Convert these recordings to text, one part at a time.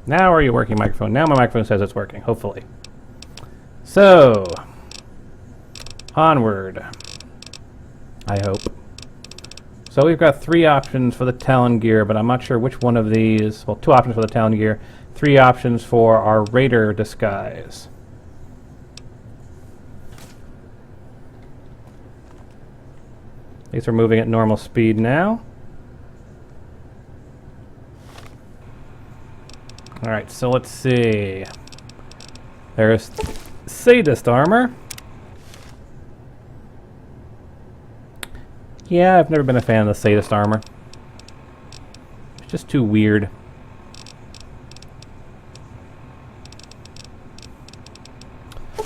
Now are you working microphone? Now my microphone says it's working, hopefully. So, onward. I hope. So we've got 3 options for the Talon gear, but I'm not sure which one of these... Well, 2 options for the Talon gear, 3 options for our Raider disguise. These are moving at normal speed now. Alright, so let's see. There's sadist armor. Yeah, I've never been a fan of the sadist armor. It's just too weird.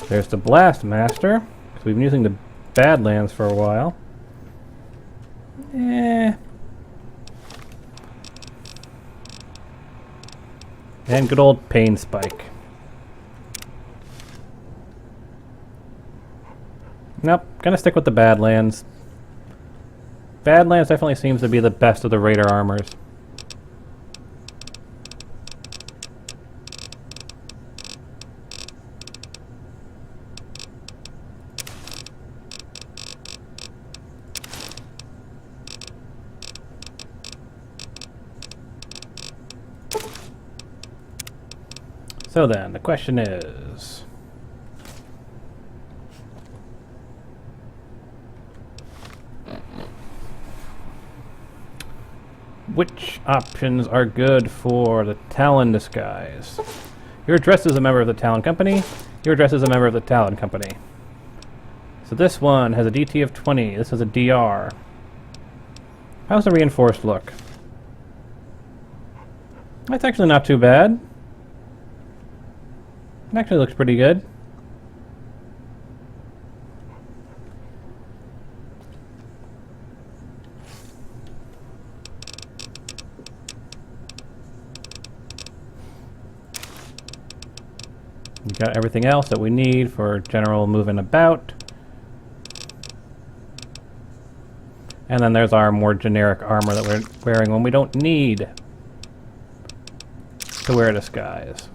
There's the Blast Master, because we've been using the Badlands for a while. And good old Pain Spike. Nope, gonna stick with the Badlands. Badlands definitely seems to be the best of the Raider armors. So then, the question is... which options are good for the Talon disguise? You're dressed as a member of the Talon Company. You're dressed as a member of the Talon Company. So this one has a DT of 20. This has a DR. How's the reinforced look? That's actually not too bad. It actually looks pretty good. We've got everything else that we need for general moving about. And then there's our more generic armor that we're wearing when we don't need to wear a disguise.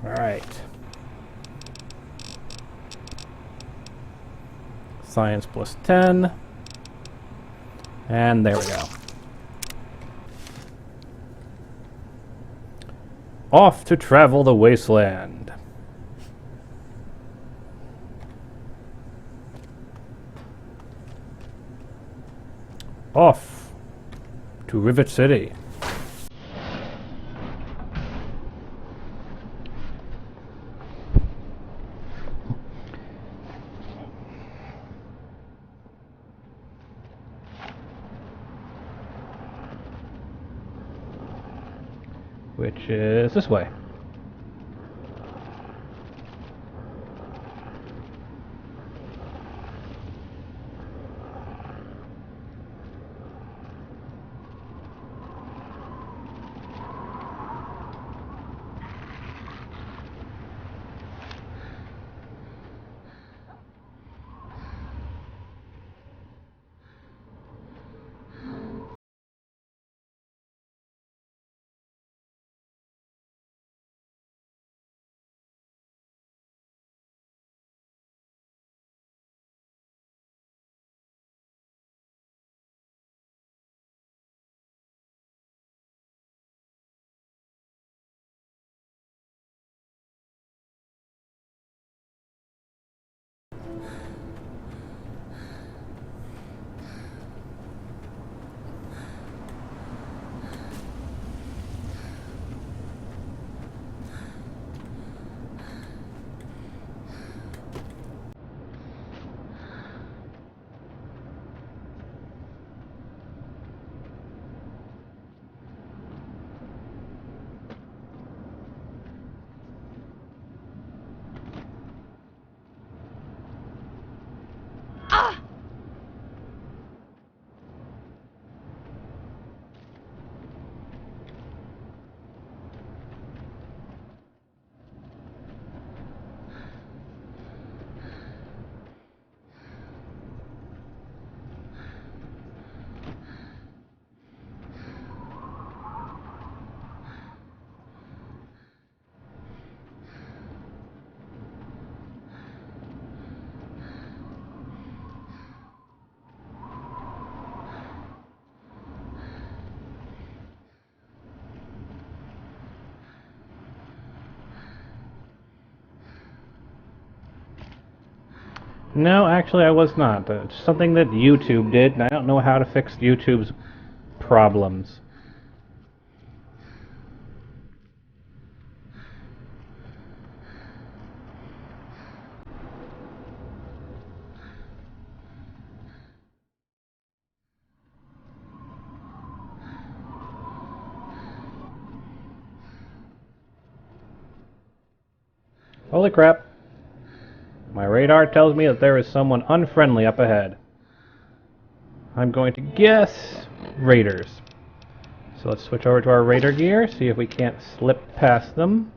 Alright. Science plus 10. And there we go. Off to travel the Wasteland. Off to Rivet City. Which is this way. No, actually I was not. It's something that YouTube did, and I don't know how to fix YouTube's problems. Holy crap. My radar tells me that there is someone unfriendly up ahead. I'm going to guess raiders. So let's switch over to our raider gear, see if we can't slip past them.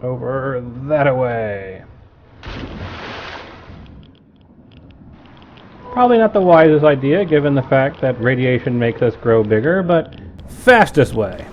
Over that way. Probably not the wisest idea, given the fact that radiation makes us grow bigger, but fastest way.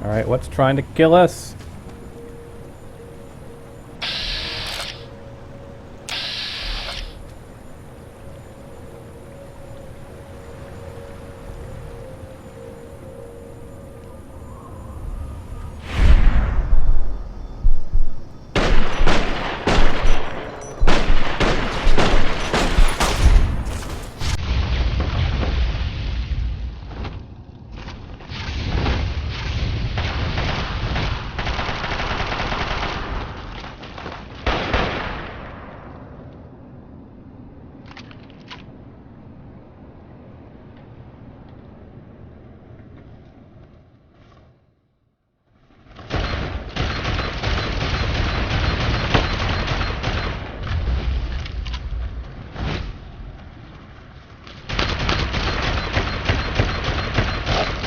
Alright, what's trying to kill us?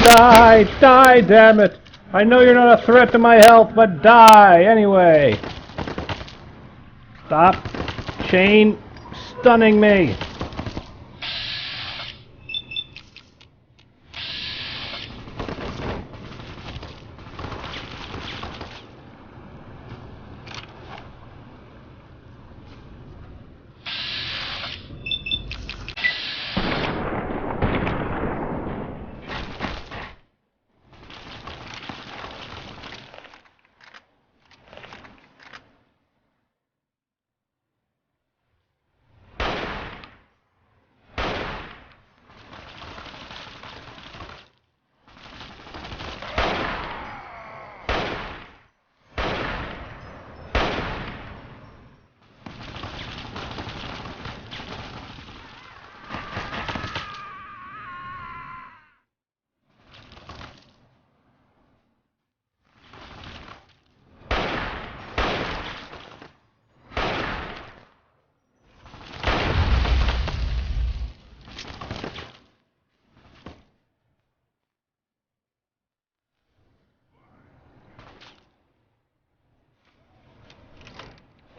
Die! Die, damn it! I know you're not a threat to my health, but die anyway! Stop! Chain stunning me!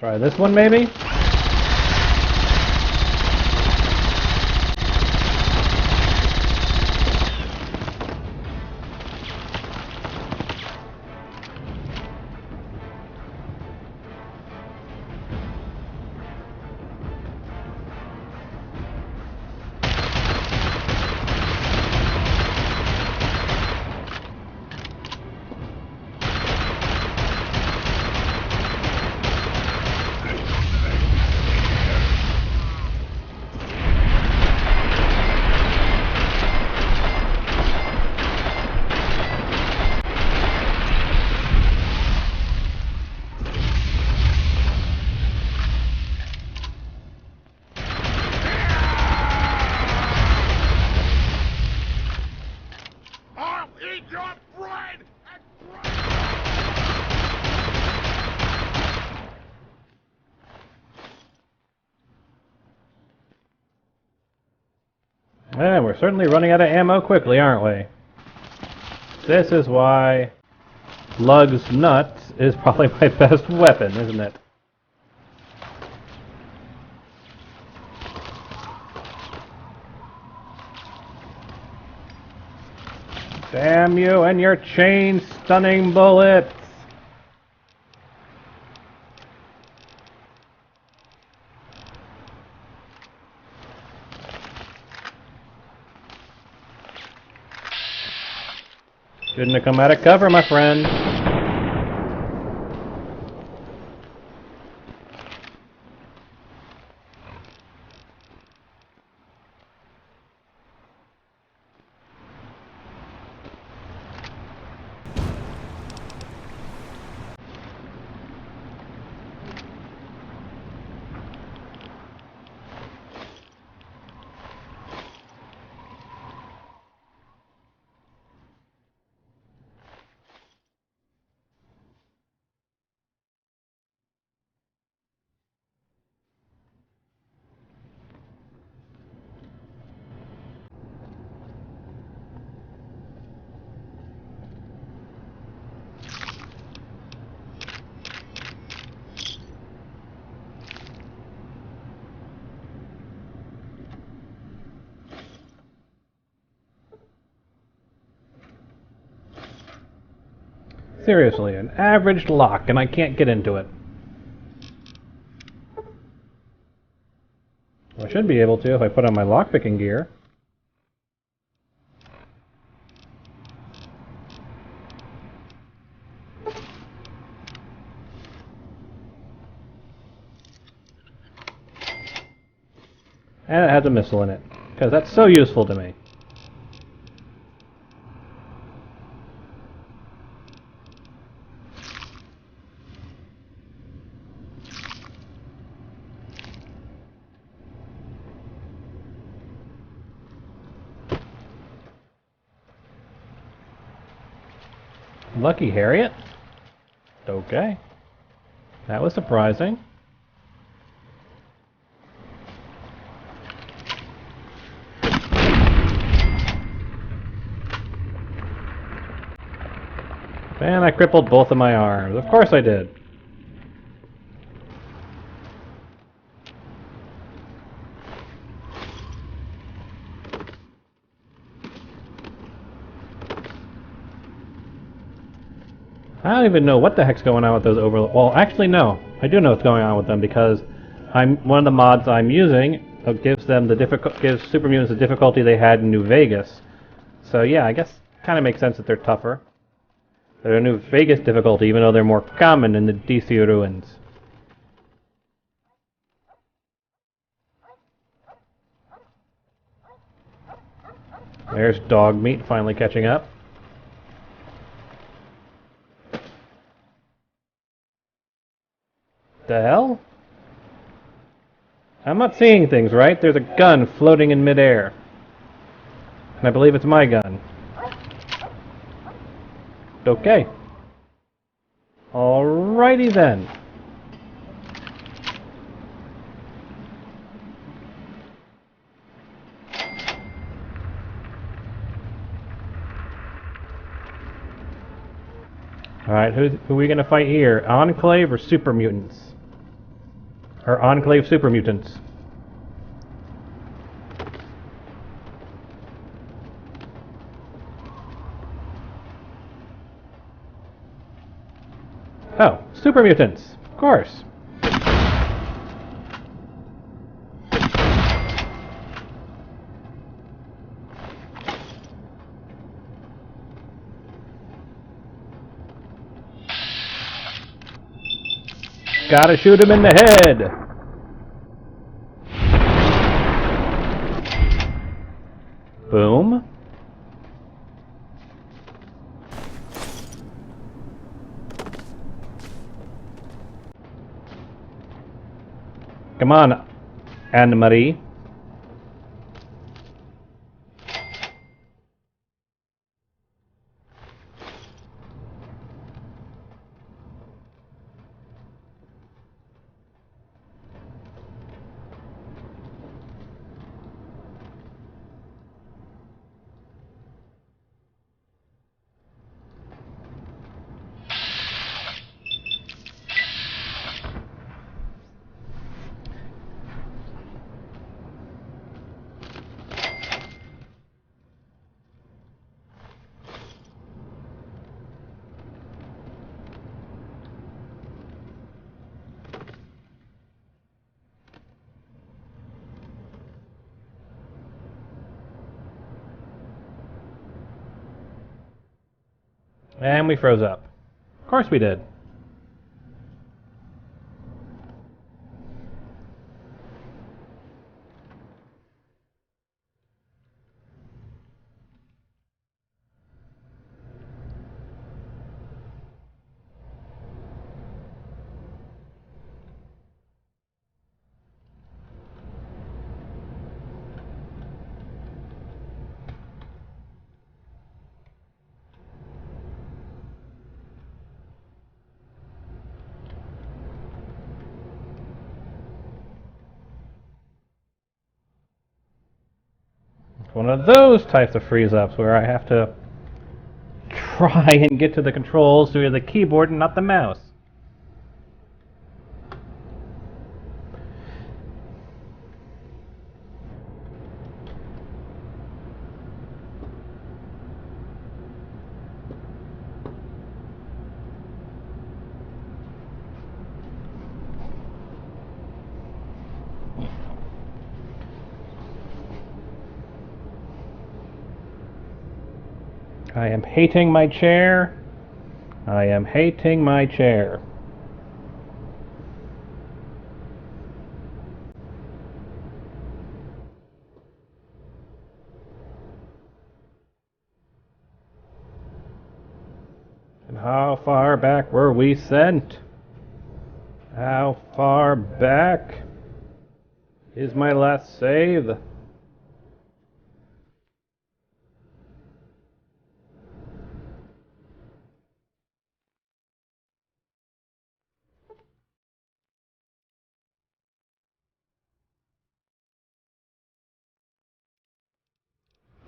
Try this one, maybe? And we're certainly running out of ammo quickly, aren't we? This is why Lug's Nuts is probably my best weapon, isn't it? Damn you and your chain-stunning bullets! Shouldn't have come out of cover, my friend. Seriously, an average lock, and I can't get into it. Well, I should be able to if I put on my lockpicking gear. And it has a missile in it, because that's so useful to me. Lucky Harriet? Okay. That was surprising. And I crippled both of my arms. Of course I did. I don't even know what the heck's going on with those overload. Well, actually, no. I do know what's going on with them because one of the mods I'm using gives them gives super mutants the difficulty they had in New Vegas. So yeah, I guess kind of makes sense that they're tougher. They're a New Vegas difficulty, even though they're more common in the DC ruins. There's dog meat finally catching up. The hell? I'm not seeing things right. There's a gun floating in midair. And I believe it's my gun. Okay. Alrighty then. Alright, who are we gonna fight here? Enclave or Super Mutants? Or Enclave Super Mutants? Oh, Super Mutants! Of course! Gotta shoot him in the head! Boom. Come on, Anne-Marie. And we froze up. Of course we did. One of those types of freeze-ups where I have to try and get to the controls through the keyboard and not the mouse. I am hating my chair. I am hating my chair. And how far back were we sent? How far back is my last save?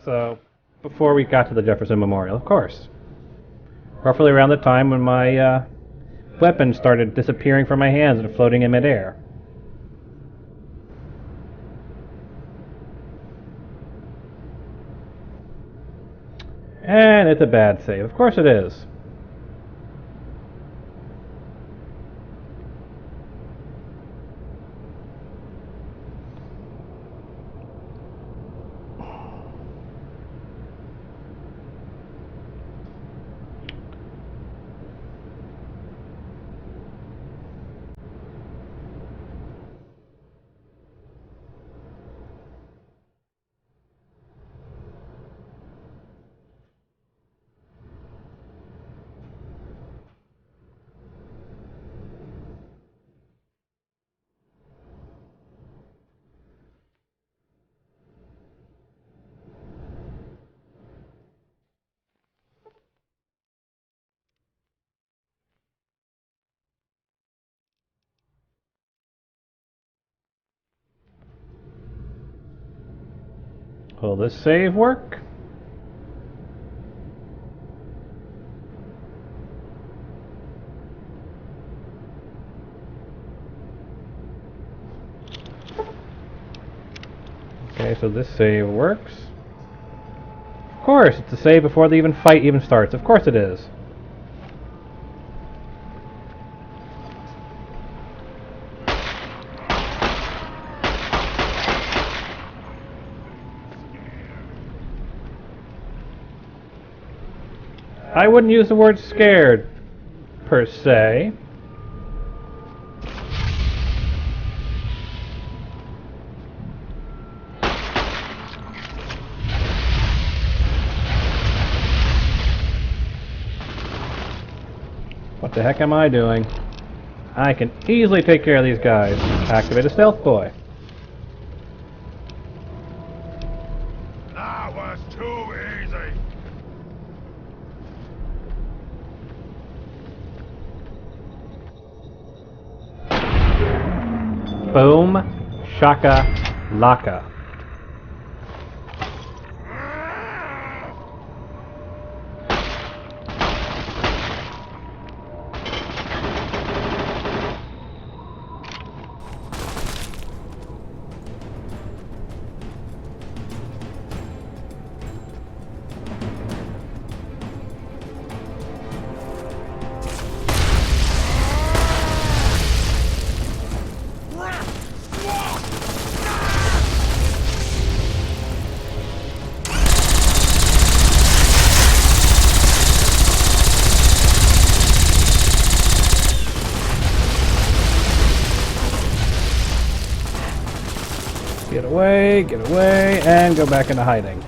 So, before we got to the Jefferson Memorial, of course. Roughly around the time when my weapon started disappearing from my hands and floating in midair. And it's a bad save. Of course it is. Will this save work? Okay, so this save works. Of course, it's a save before the fight even starts. Of course it is. I wouldn't use the word scared, per se. What the heck am I doing? I can easily take care of these guys. Activate a stealth boy. That was too easy. Boom, shaka, laka. Get away, and go back into hiding.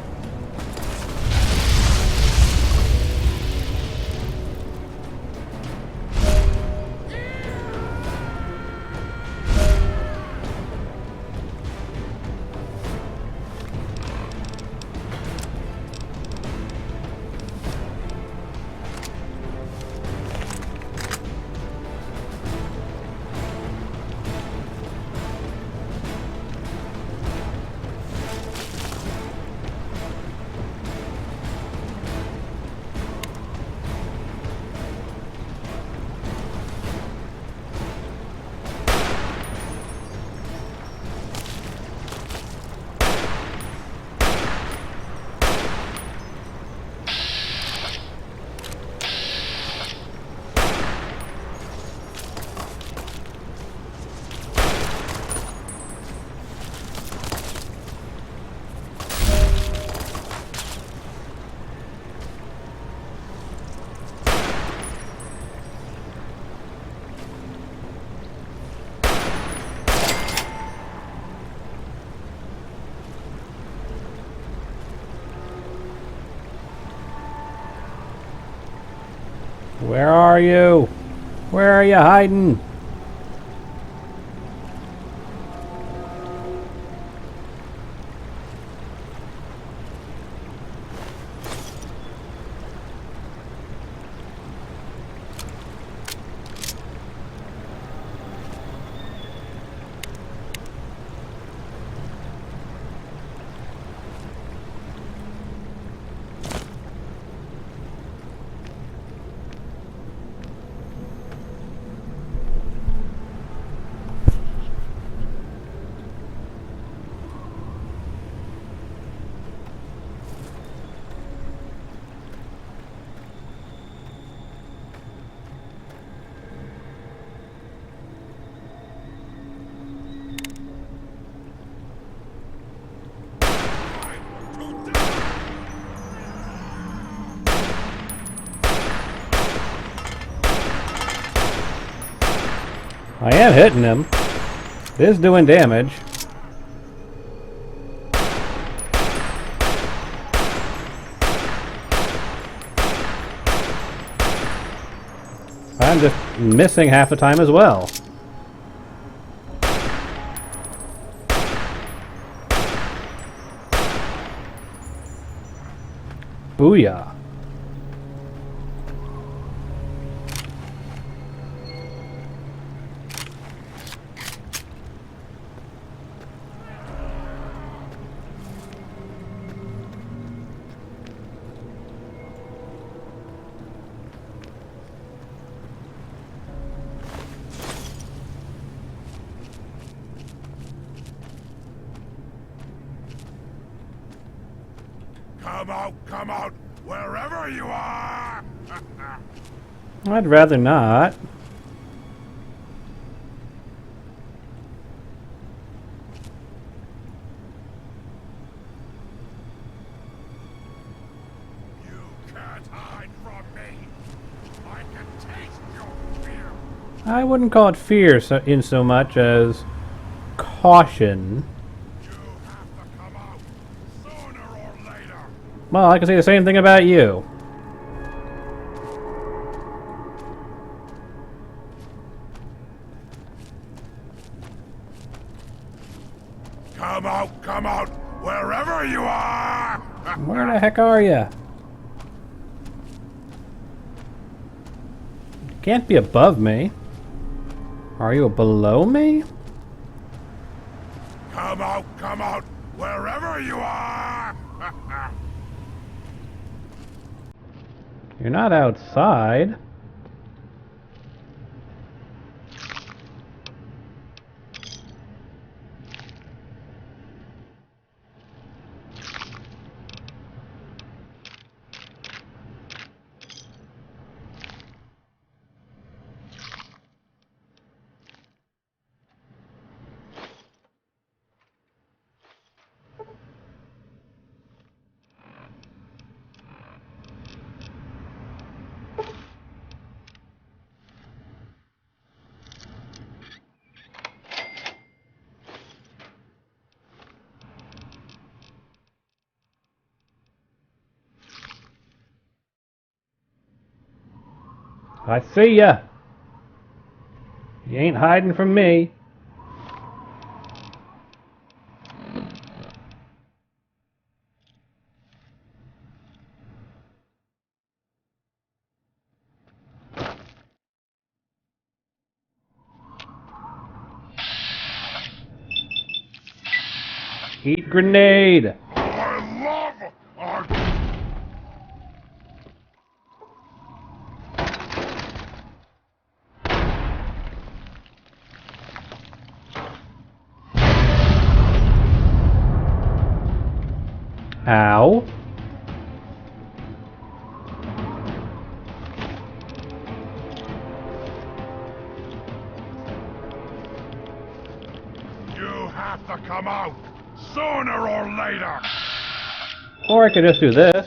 Where are you? Where are you hiding? I am hitting him. It is doing damage. I'm just missing half the time as well. Booyah. Come out, wherever you are! I'd rather not. You can't hide from me! I can taste your fear! I wouldn't call it fear in so much as caution. You have to come out, sooner or later! Well, I can say the same thing about you. Come out, wherever you are! Where the heck are you? Can't be above me. Are you below me? Come out, wherever you are! You're not outside. I see ya. You ain't hiding from me. Heat grenade. I love art. Ow. You have to come out sooner or later. Or I could just do this.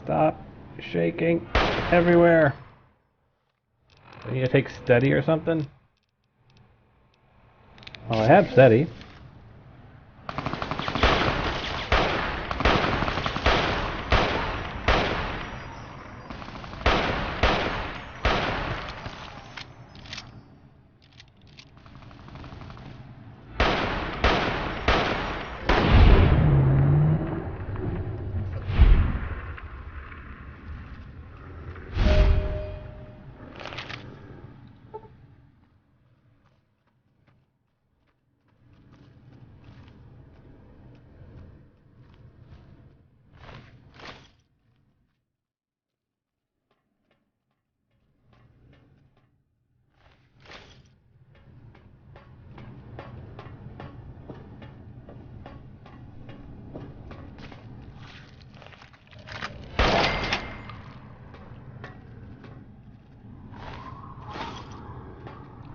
Stop shaking everywhere. I need to take steady or something? Well, I have steady.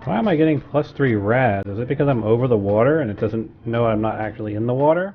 Why am I getting +3 rad? Is it because I'm over the water and it doesn't know I'm not actually in the water?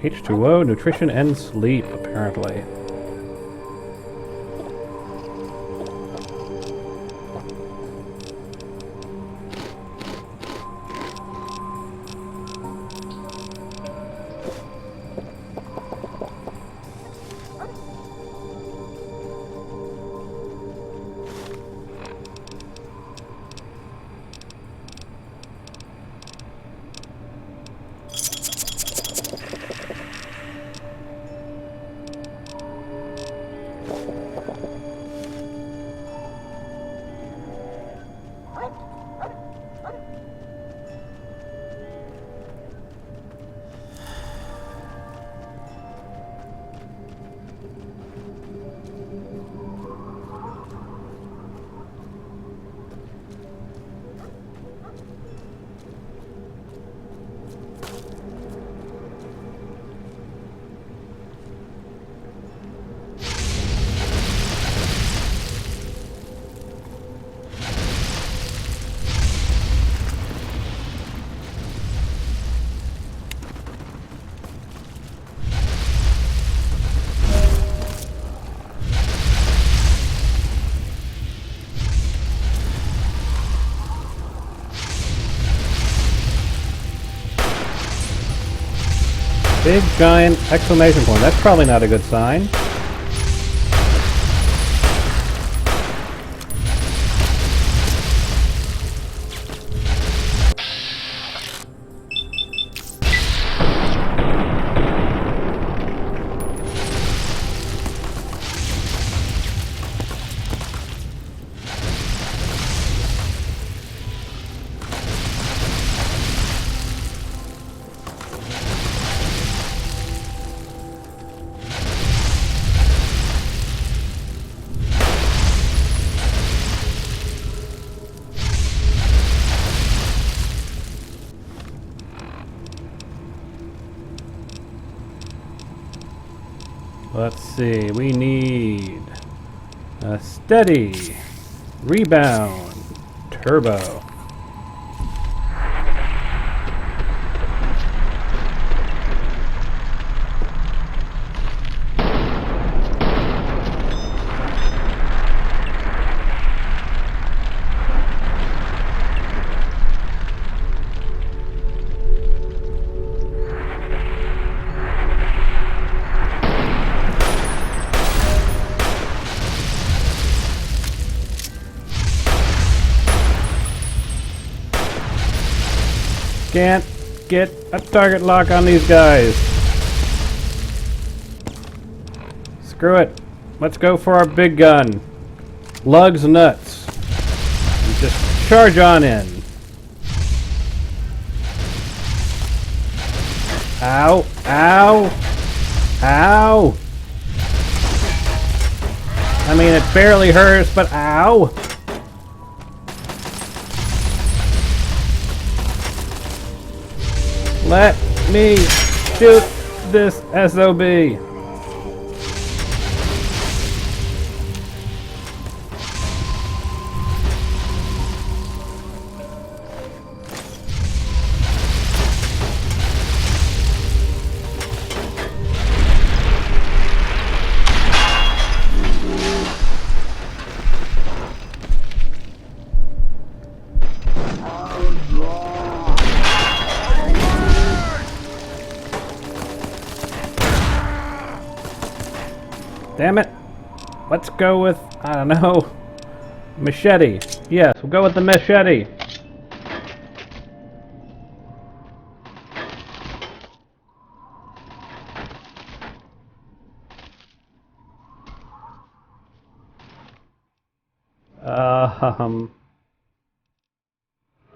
H2O, nutrition, and sleep, apparently. Big giant exclamation point. That's probably not a good sign. Let's see, we need a steady, rebound, turbo. Can't get a target lock on these guys. Screw it. Let's go for our big gun. Lugs nuts. And just charge on in. Ow. Ow. Ow. I mean, it barely hurts, but ow. Let me shoot this SOB. Damn it. Let's go with, I don't know, machete. Yes, we'll go with the machete.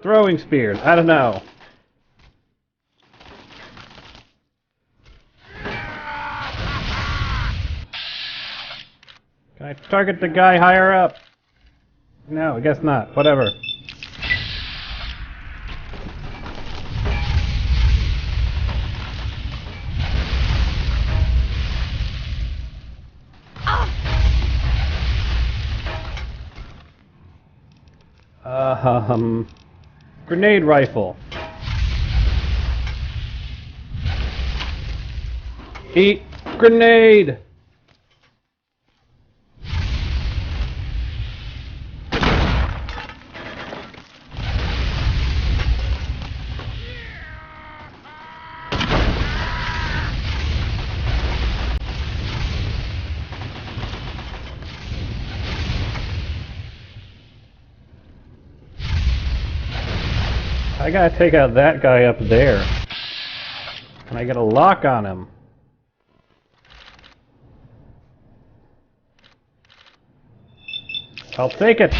Throwing spears. I don't know. Can I target the guy higher up? No, I guess not. Whatever. Grenade rifle. Eat grenade! I gotta take out that guy up there. And I get a lock on him. I'll take it.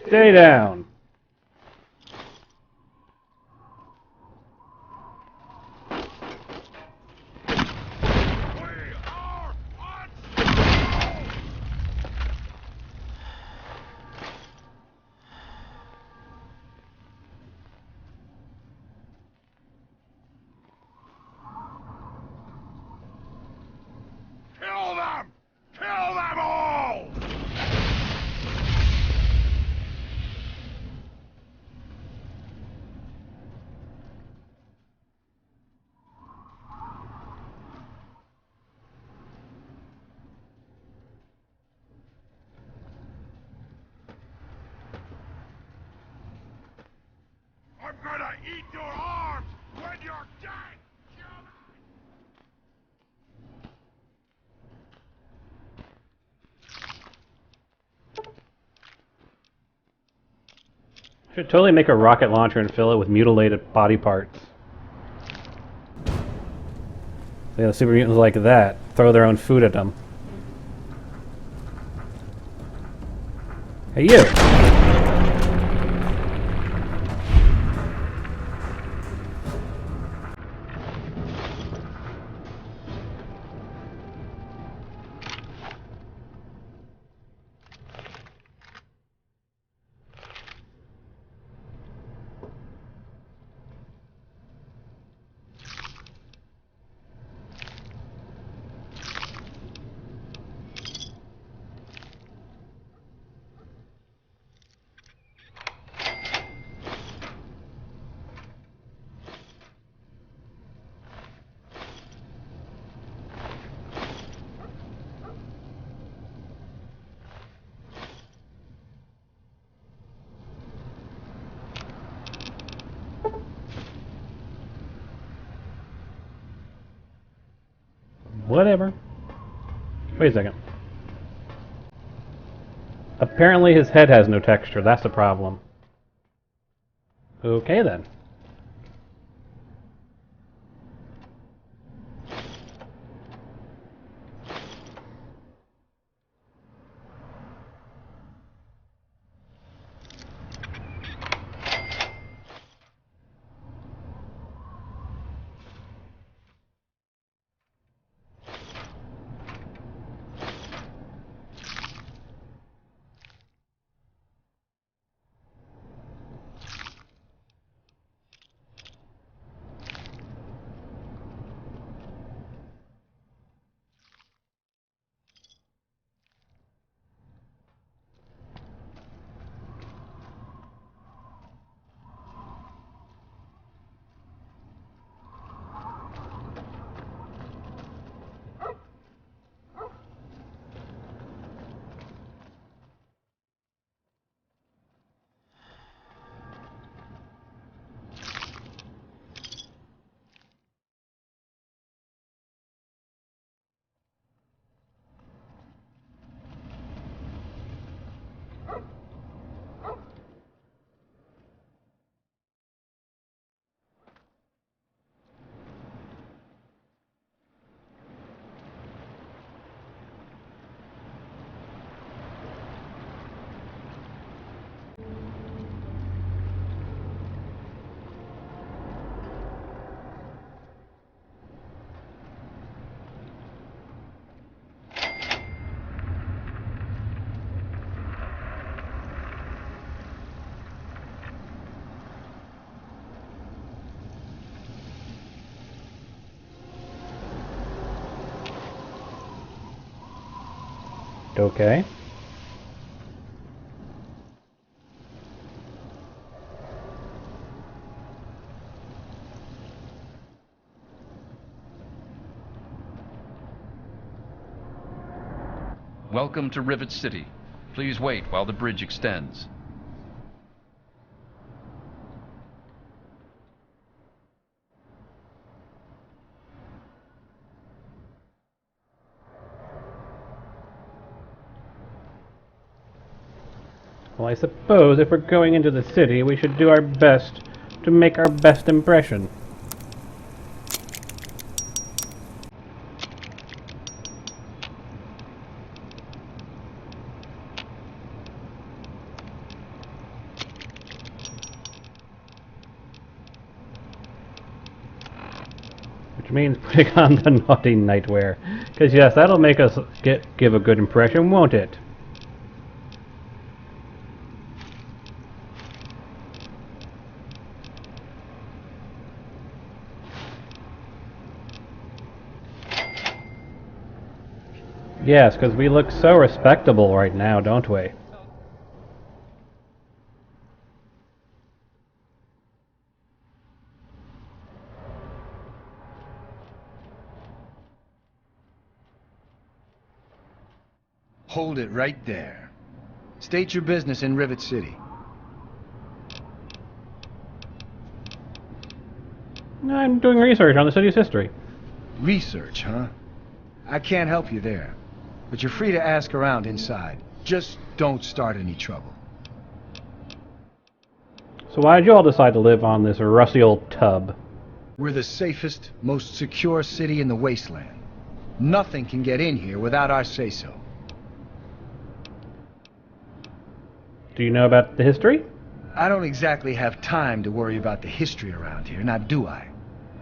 Stay down. Kill them! Kill them all! I'm gonna eat your arms when you're dead! Kill them! Should totally make a rocket launcher and fill it with mutilated body parts. Yeah, the super mutants like that. Throw their own food at them. Hey, you! Whatever. Wait a second. Apparently his head has no texture, that's the problem. Okay then. Okay. Welcome to Rivet City. Please wait while the bridge extends. Well, I suppose if we're going into the city, we should do our best to make our best impression. Which means putting on the naughty nightwear. Because yes, that'll make us give a good impression, won't it? Yes, because we look so respectable right now, don't we? Hold it right there. State your business in Rivet City. I'm doing research on the city's history. Research, huh? I can't help you there, but you're free to ask around inside. Just don't start any trouble. So why did you all decide to live on this rusty old tub? We're the safest, most secure city in the Wasteland. Nothing can get in here without our say-so. Do you know about the history? I don't exactly have time to worry about the history around here, now do I?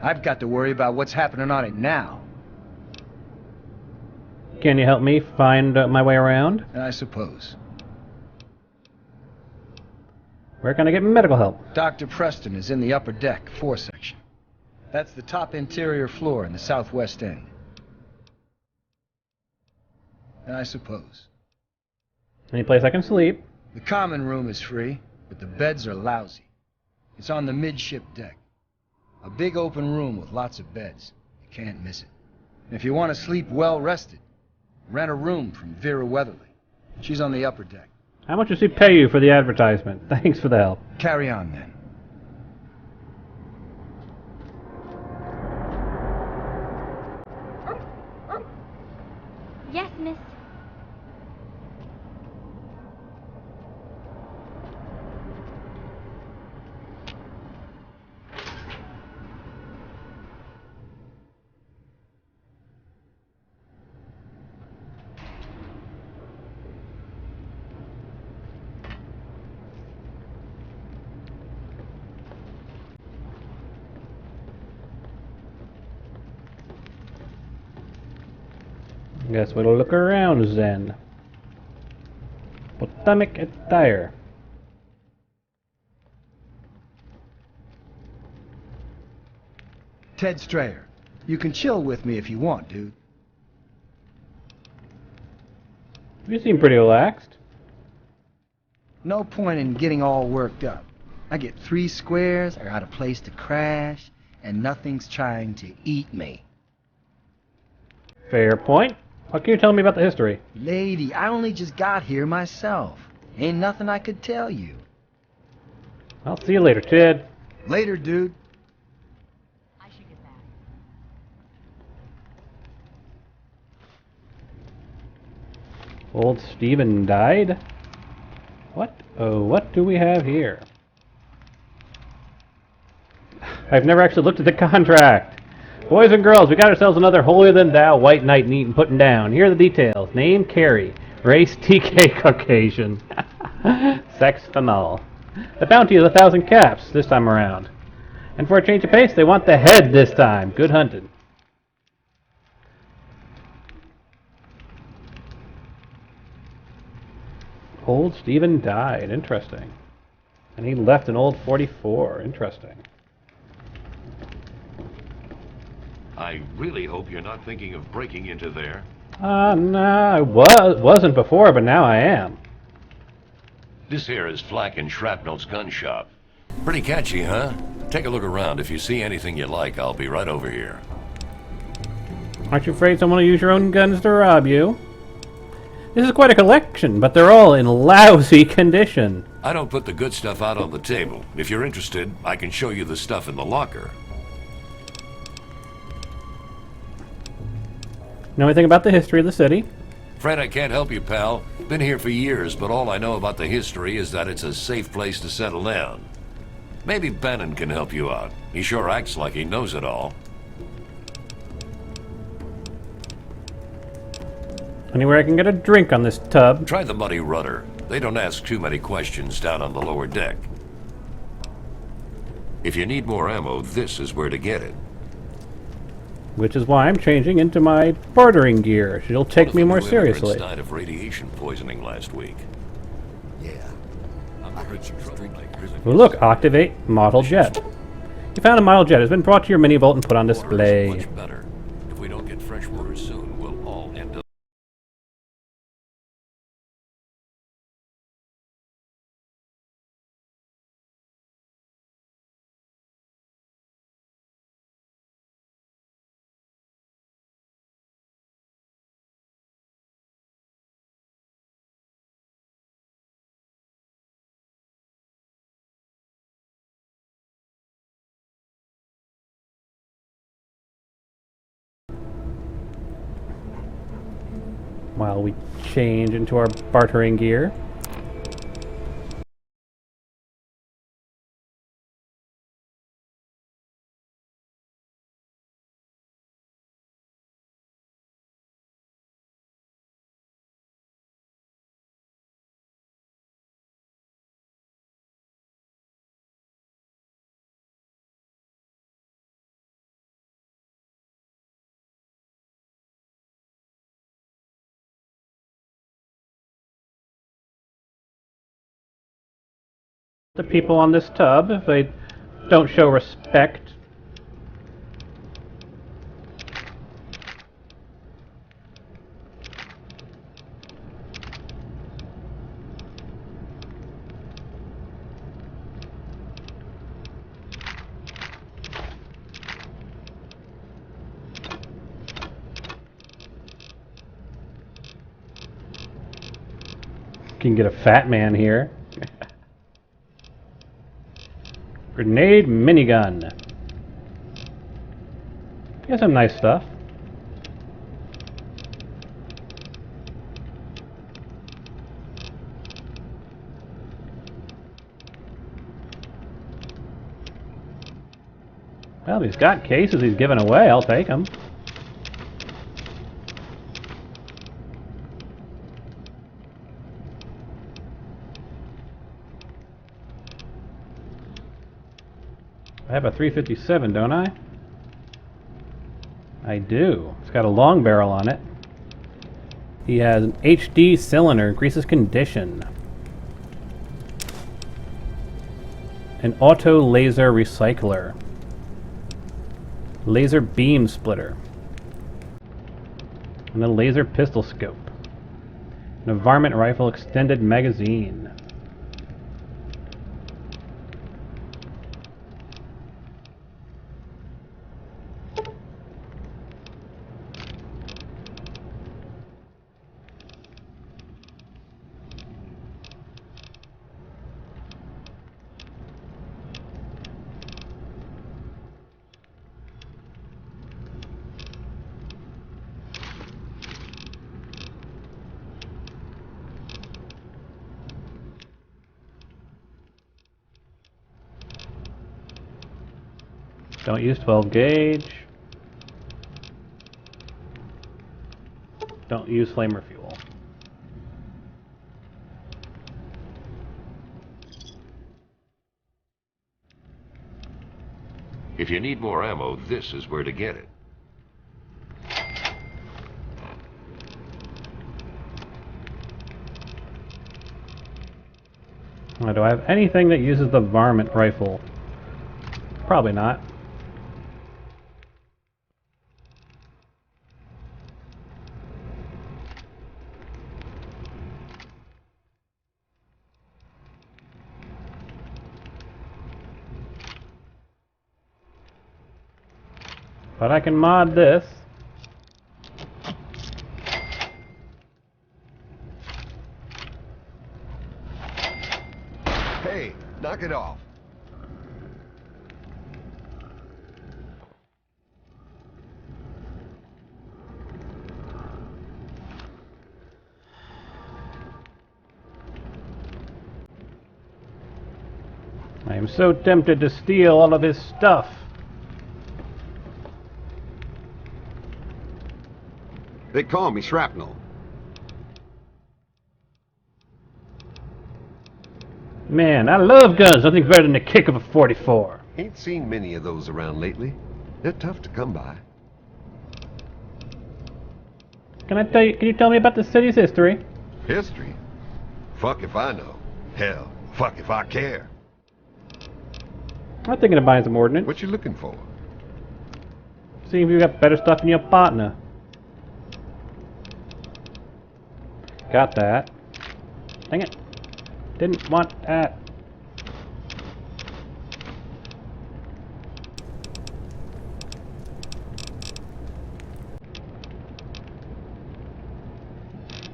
I've got to worry about what's happening on it now. Can you help me find my way around? I suppose. Where can I get medical help? Dr. Preston is in the upper deck, 4 section. That's the top interior floor in the southwest end. I suppose. Any place I can sleep? The common room is free, but the beds are lousy. It's on the midship deck. A big open room with lots of beds. You can't miss it. And if you want to sleep well rested, rent a room from Vera Weatherly. She's on the upper deck. How much does he pay you for the advertisement? Thanks for the help. Carry on then. Yes, miss. Guess we'll look around then. Potomac attire. Ted Strayer. You can chill with me if you want, dude. You seem pretty relaxed. No point in getting all worked up. I get 3 squares, I got a place to crash, and nothing's trying to eat me. Fair point. What can you tell me about the history? Lady, I only just got here myself. Ain't nothing I could tell you. I'll see you later, Ted. Later, dude. I should get back. Old Stephen died? What? Oh, what do we have here? I've never actually looked at the contract. Boys and girls, we got ourselves another holier-than-thou white knight neat and putting down. Here are the details. Name, Carrie. Race, TK Caucasian. Sex, female. The bounty is 1,000 caps this time around. And for a change of pace, they want the head this time. Good hunting. Old Stephen died. Interesting. And he left an old 44. Interesting. I really hope you're not thinking of breaking into there. No, I wasn't before, but now I am. This here is Flak and Shrapnel's gun shop. Pretty catchy, huh? Take a look around. If you see anything you like, I'll be right over here. Aren't you afraid someone will use your own guns to rob you? This is quite a collection, but they're all in lousy condition. I don't put the good stuff out on the table. If you're interested, I can show you the stuff in the locker. Know anything about the history of the city? Fred, I can't help you, pal. Been here for years, but all I know about the history is that it's a safe place to settle down. Maybe Bannon can help you out. He sure acts like he knows it all. Anywhere I can get a drink on this tub? Try the Muddy Rudder. They don't ask too many questions down on the lower deck. If you need more ammo, this is where to get it. Which is why I'm changing into my bartering gear. It'll take me more seriously. Died of radiation poisoning last week. Yeah. I heard you was drinking. Ooh, look, Octavate model jet. You found a model jet. It's been brought to your mini vault and put on display. Much better. If we don't get fresh water soon, we'll all end up. While we change into our bartering gear. The people on this tub, if they don't show respect. Can get a fat man here. Grenade minigun. Got some nice stuff. Well, he's got cases he's giving away. I'll take them. I have a 357, don't I? I do. It's got a long barrel on it. He has an HD cylinder, increases condition. An auto laser recycler. Laser beam splitter. And a laser pistol scope. An varmint rifle extended magazine. Don't use 12 gauge. Don't use flamer fuel. If you need more ammo, this is where to get it. Do I have anything that uses the varmint rifle? Probably not. But I can mod this. Hey, knock it off. I am so tempted to steal all of his stuff. They call me Shrapnel. Man, I love guns. Nothing better than the kick of a 44. Ain't seen many of those around lately. They're tough to come by. Can you tell me about the city's history? History? Fuck if I know. Hell, fuck if I care. I'm thinking of buying some ordnance. What you looking for? See if you got better stuff than your partner. Got that. Dang it. Didn't want that.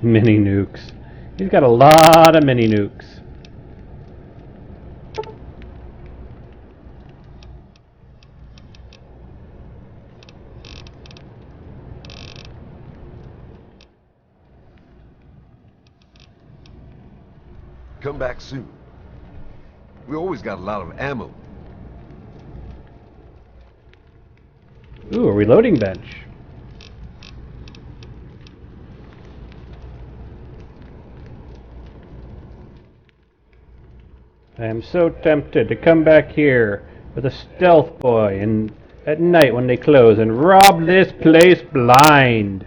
Mini nukes. He's got a lot of mini nukes. Come back soon. We always got a lot of ammo. Ooh, a reloading bench. I am so tempted to come back here with a stealth boy and at night when they close and rob this place blind.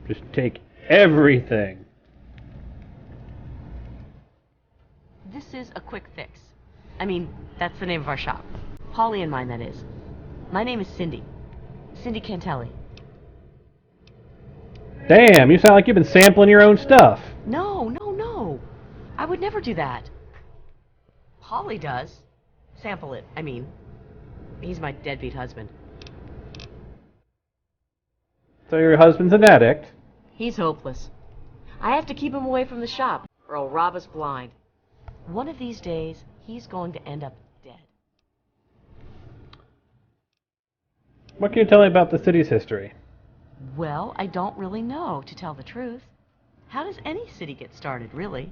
Just take everything. This is a quick fix. I mean, that's the name of our shop. Holly and mine, that is. My name is Cindy. Cindy Cantelli. Damn, you sound like you've been sampling your own stuff. No, no, no. I would never do that. Holly does. Sample it, I mean. He's my deadbeat husband. So your husband's an addict? He's hopeless. I have to keep him away from the shop, or he'll rob us blind. One of these days, he's going to end up dead. What can you tell me about the city's history? Well, I don't really know, to tell the truth. How does any city get started, really?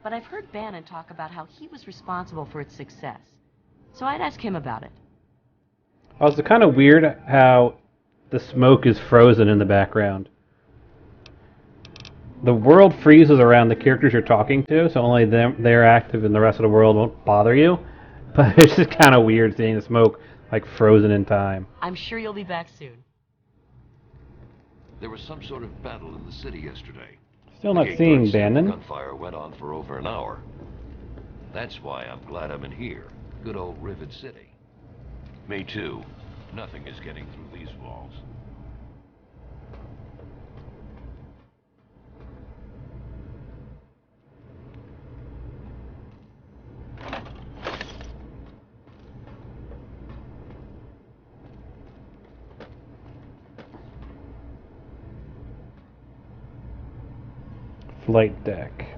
But I've heard Bannon talk about how he was responsible for its success. So I'd ask him about it. Oh, it's kind of weird how the smoke is frozen in the background. The world freezes around the characters you're talking to, so only they're active and the rest of the world won't bother you. But it's just kind of weird seeing the smoke like frozen in time. I'm sure you'll be back soon. There was some sort of battle in the city yesterday. Still The not gate seeing guard said the Bannon. gunfire went on for over an hour. That's why I'm glad I'm in here. Good old Rivet City. Me too. Nothing is getting through these walls. Flight deck.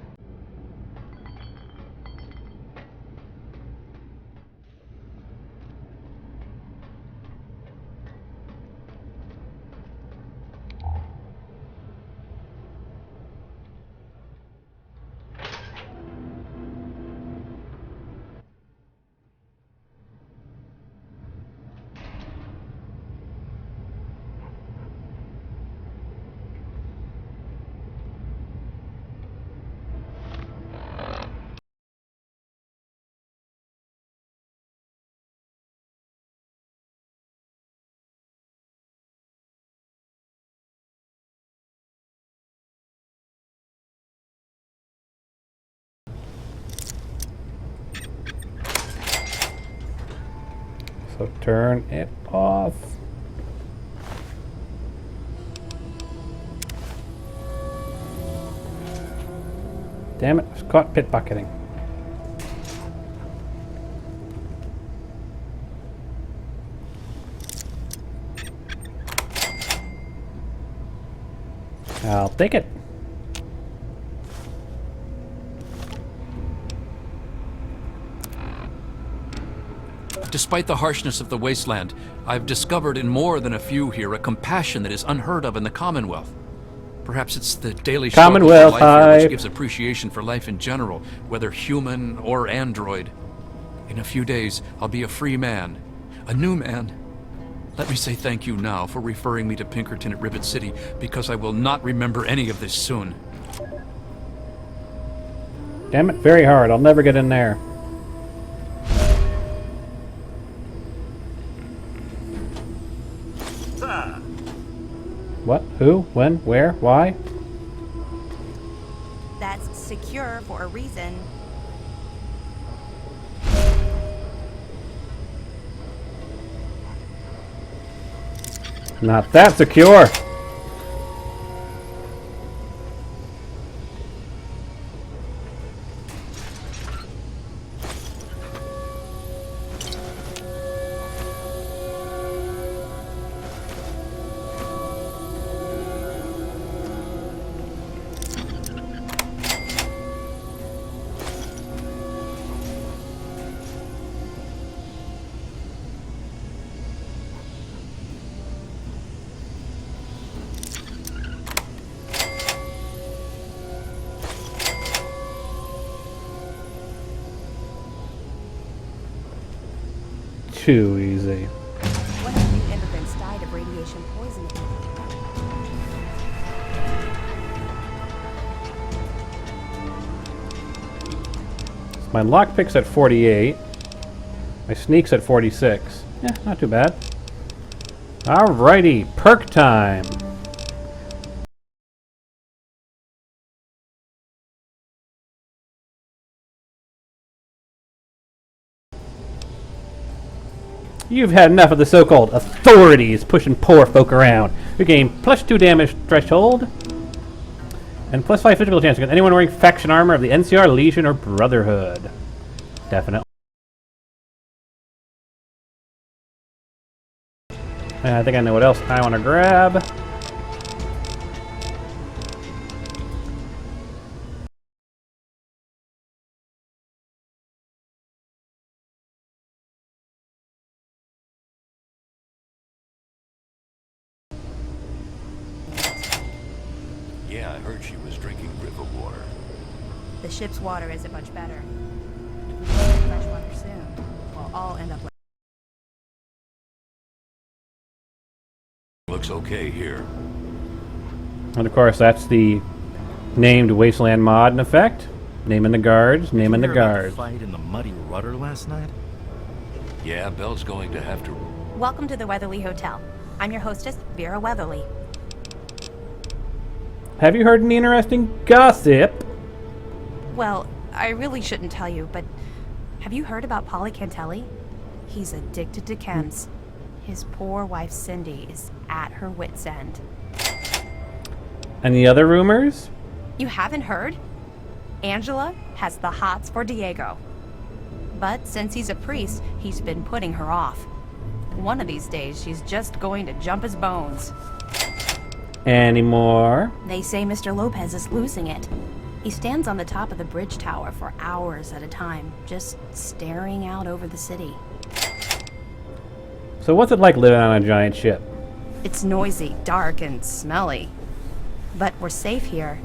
So turn it off. Damn it, I was caught pit bucketing. I'll take it. Despite the harshness of the wasteland, I've discovered in more than a few here a compassion that is unheard of in the Commonwealth. Perhaps it's the daily struggle for Commonwealth life here Hive. which gives appreciation for life in general, whether human or android. In a few days, I'll be a free man, a new man. Let me say thank you now for referring me to Pinkerton at Rivet City, because I will not remember any of this soon. Damn it, very hard. I'll never get in there. What? Who? When? Where? Why? That's secure for a reason. Not that secure! Too easy. One of the immigrants died of radiation poisoning. My lockpick's at 48. My sneak's at 46. Yeah, not too bad. Alrighty, perk time. You've had enough of the so-called authorities pushing poor folk around. You gain +2 damage threshold and +5 physical chance against anyone wearing faction armor of the NCR, Legion, or Brotherhood. Definitely. And I think I know what else I want to grab. Yeah, I heard she was drinking river water. The ship's water isn't much better. If we don't get fresh water soon, we'll all end up like... Looks okay here. And of course, that's the named Wasteland mod in effect. Naming the guards, naming the guards. Fight in the muddy rudder last night? Yeah, Belle's going to have to... Welcome to the Weatherly Hotel. I'm your hostess, Vera Weatherly. Have you heard any interesting gossip? Well, I really shouldn't tell you, but have you heard about Polly Cantelli? He's addicted to chems. His poor wife Cindy is at her wit's end. Any other rumors? You haven't heard? Angela has the hots for Diego. But since he's a priest, he's been putting her off. One of these days, she's just going to jump his bones. Any more? They say Mr. Lopez is losing it. He stands on the top of the bridge tower for hours at a time, just staring out over the city. So what's it like living on a giant ship? It's noisy, dark, and smelly. But we're safe here.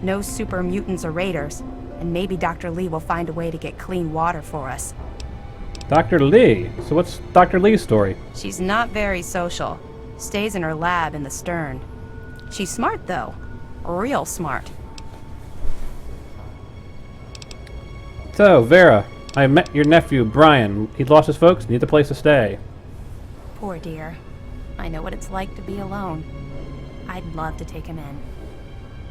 No super mutants or raiders, and maybe Dr. Lee will find a way to get clean water for us. Dr. Lee? So what's Dr. Lee's story? She's not very social. Stays in her lab in the stern. She's smart, though. Real smart. So, Vera, I met your nephew, Brian. He lost his folks, needs a place to stay. Poor dear. I know what it's like to be alone. I'd love to take him in.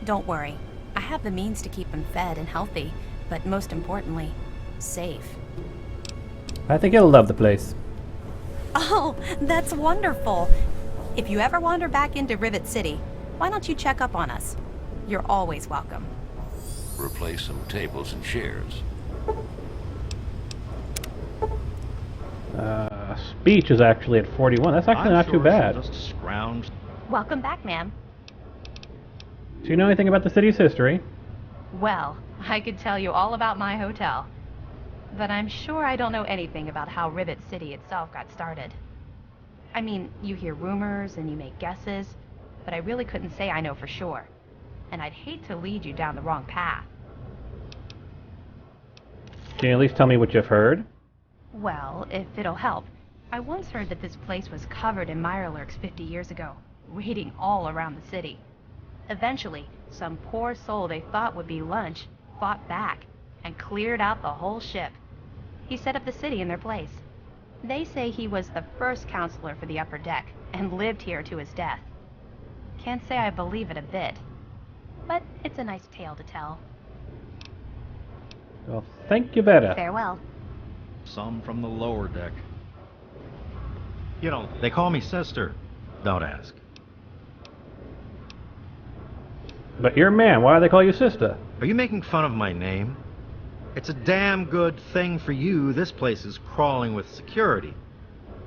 Don't worry. I have the means to keep him fed and healthy, but most importantly, safe. I think he'll love the place. Oh, that's wonderful. If you ever wander back into Rivet City, why don't you check up on us? You're always welcome. Replace some tables and chairs. Speech is actually at 41. That's actually not too bad. Just scrounge. Welcome back, ma'am. Do you know anything about the city's history? Well, I could tell you all about my hotel. But I'm sure I don't know anything about how Rivet City itself got started. I mean, you hear rumors and you make guesses, but I really couldn't say I know for sure. And I'd hate to lead you down the wrong path. Can you at least tell me what you've heard? Well, if it'll help, I once heard that this place was covered in mirelurks 50 years ago, raiding all around the city. Eventually, some poor soul they thought would be lunch fought back and cleared out the whole ship. He set up the city in their place. They say he was the first counselor for the upper deck and lived here to his death. Can't say I believe it a bit, but it's a nice tale to tell. Well, thank you better. Farewell. Some from the lower deck. You know, they call me sister. Don't ask. But you're a man. Why do they call you sister? Are you making fun of my name? It's a damn good thing for you this place is crawling with security.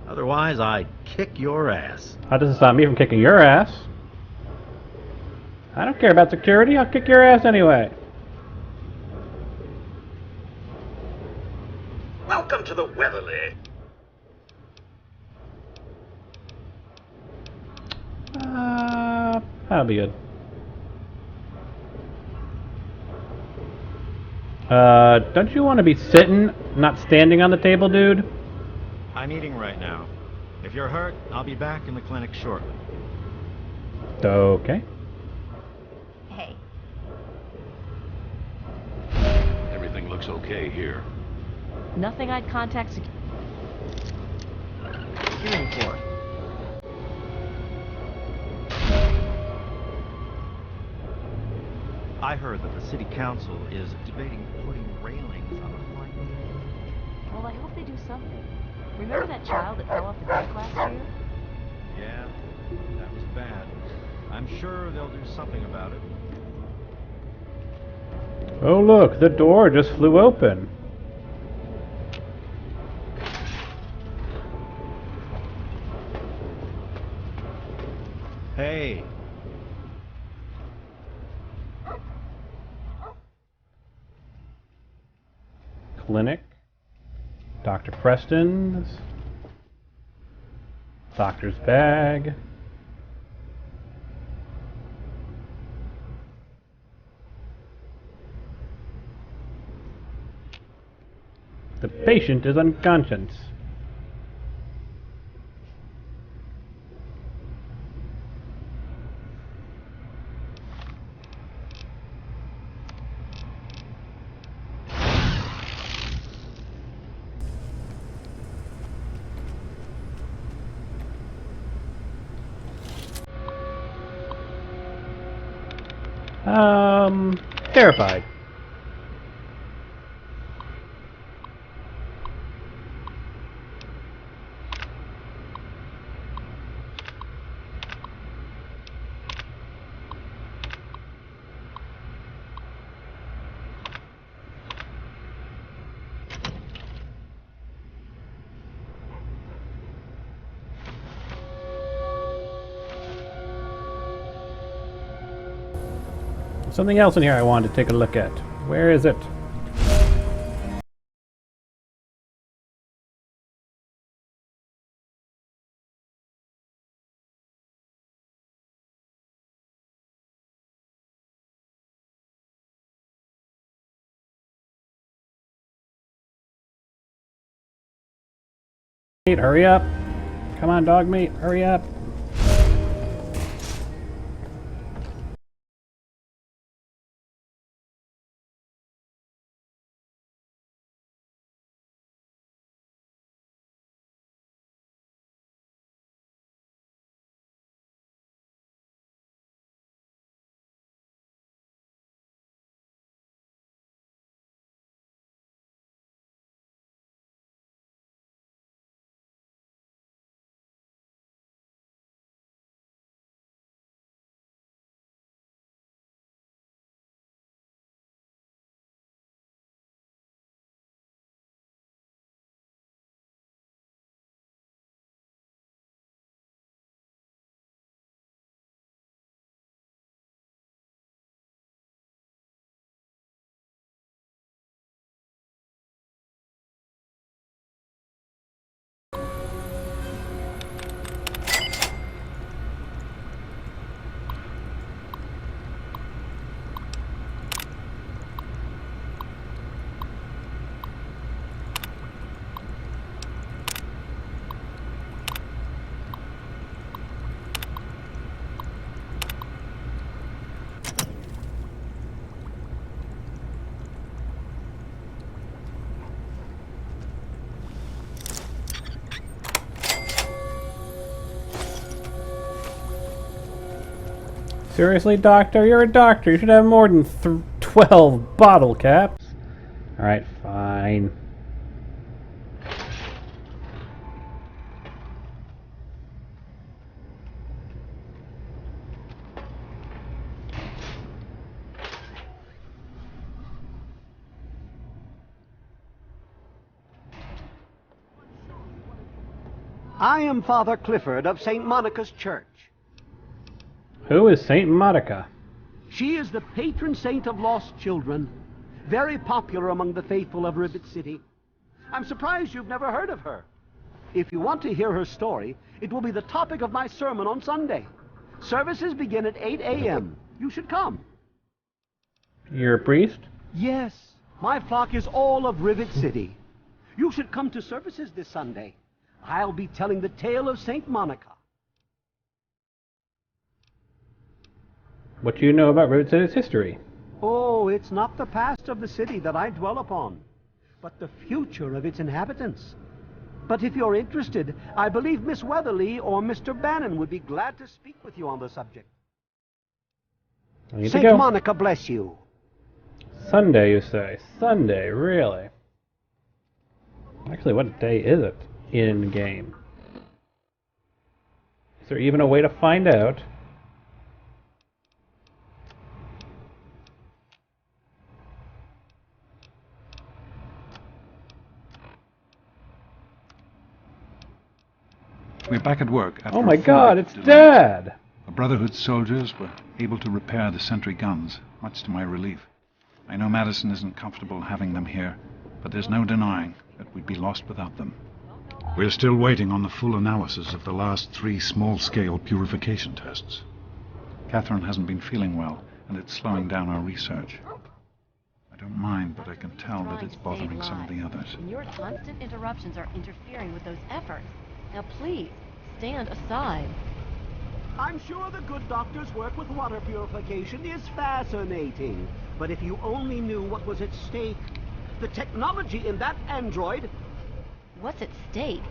Otherwise, I'd kick your ass. How does it stop me from kicking your ass? I don't care about security. I'll kick your ass anyway. Welcome to the Weatherly. That'll be good. Don't you want to be sitting, not standing on the table, dude? I'm eating right now. If you're hurt, I'll be back in the clinic shortly. Okay. Hey. Everything looks okay here. Nothing I'd contact Feeling for it. I heard that the city council is debating putting railings on the flight. Well, I hope they do something. Remember that child that fell off the deck last year? Yeah, that was bad. I'm sure they'll do something about it. Oh look, the door just flew open. Hey, Clinic. Dr. Preston's. Doctor's bag. The patient is unconscious. Terrified. Something else in here I wanted to take a look at. Where is it? Hurry up. Come on, dog meat, hurry up. Seriously, Doctor? You're a doctor. You should have more than 12 bottle caps. Alright, fine. I am Father Clifford of St. Monica's Church. Who is Saint Monica? She is the patron saint of lost children, very popular among the faithful of Rivet City. I'm surprised you've never heard of her. If you want to hear her story, it will be the topic of my sermon on Sunday. Services begin at 8 a.m. You should come. You're a priest? Yes, my flock is all of Rivet City. You should come to services this Sunday. I'll be telling the tale of St. Monica. What do you know about Rivet City's history? Oh, it's not the past of the city that I dwell upon, but the future of its inhabitants. But if you're interested, I believe Miss Weatherly or Mr. Bannon would be glad to speak with you on the subject. St. Monica bless you. Sunday, you say? Sunday, really? Actually, what day is it in-game? Is there even a way to find out? We're back at work. Oh my God, it's Dad! The Brotherhood soldiers were able to repair the sentry guns, much to my relief. I know Madison isn't comfortable having them here, but there's no denying that we'd be lost without them. We're still waiting on the full analysis of the last 3 small-scale purification tests. Catherine hasn't been feeling well, and it's slowing down our research. I don't mind, but I can tell that it's bothering some of the others. And your constant interruptions are interfering with those efforts. Now please, stand aside. I'm sure the good doctor's work with water purification is fascinating. But if you only knew what was at stake, the technology in that android... What's at stake?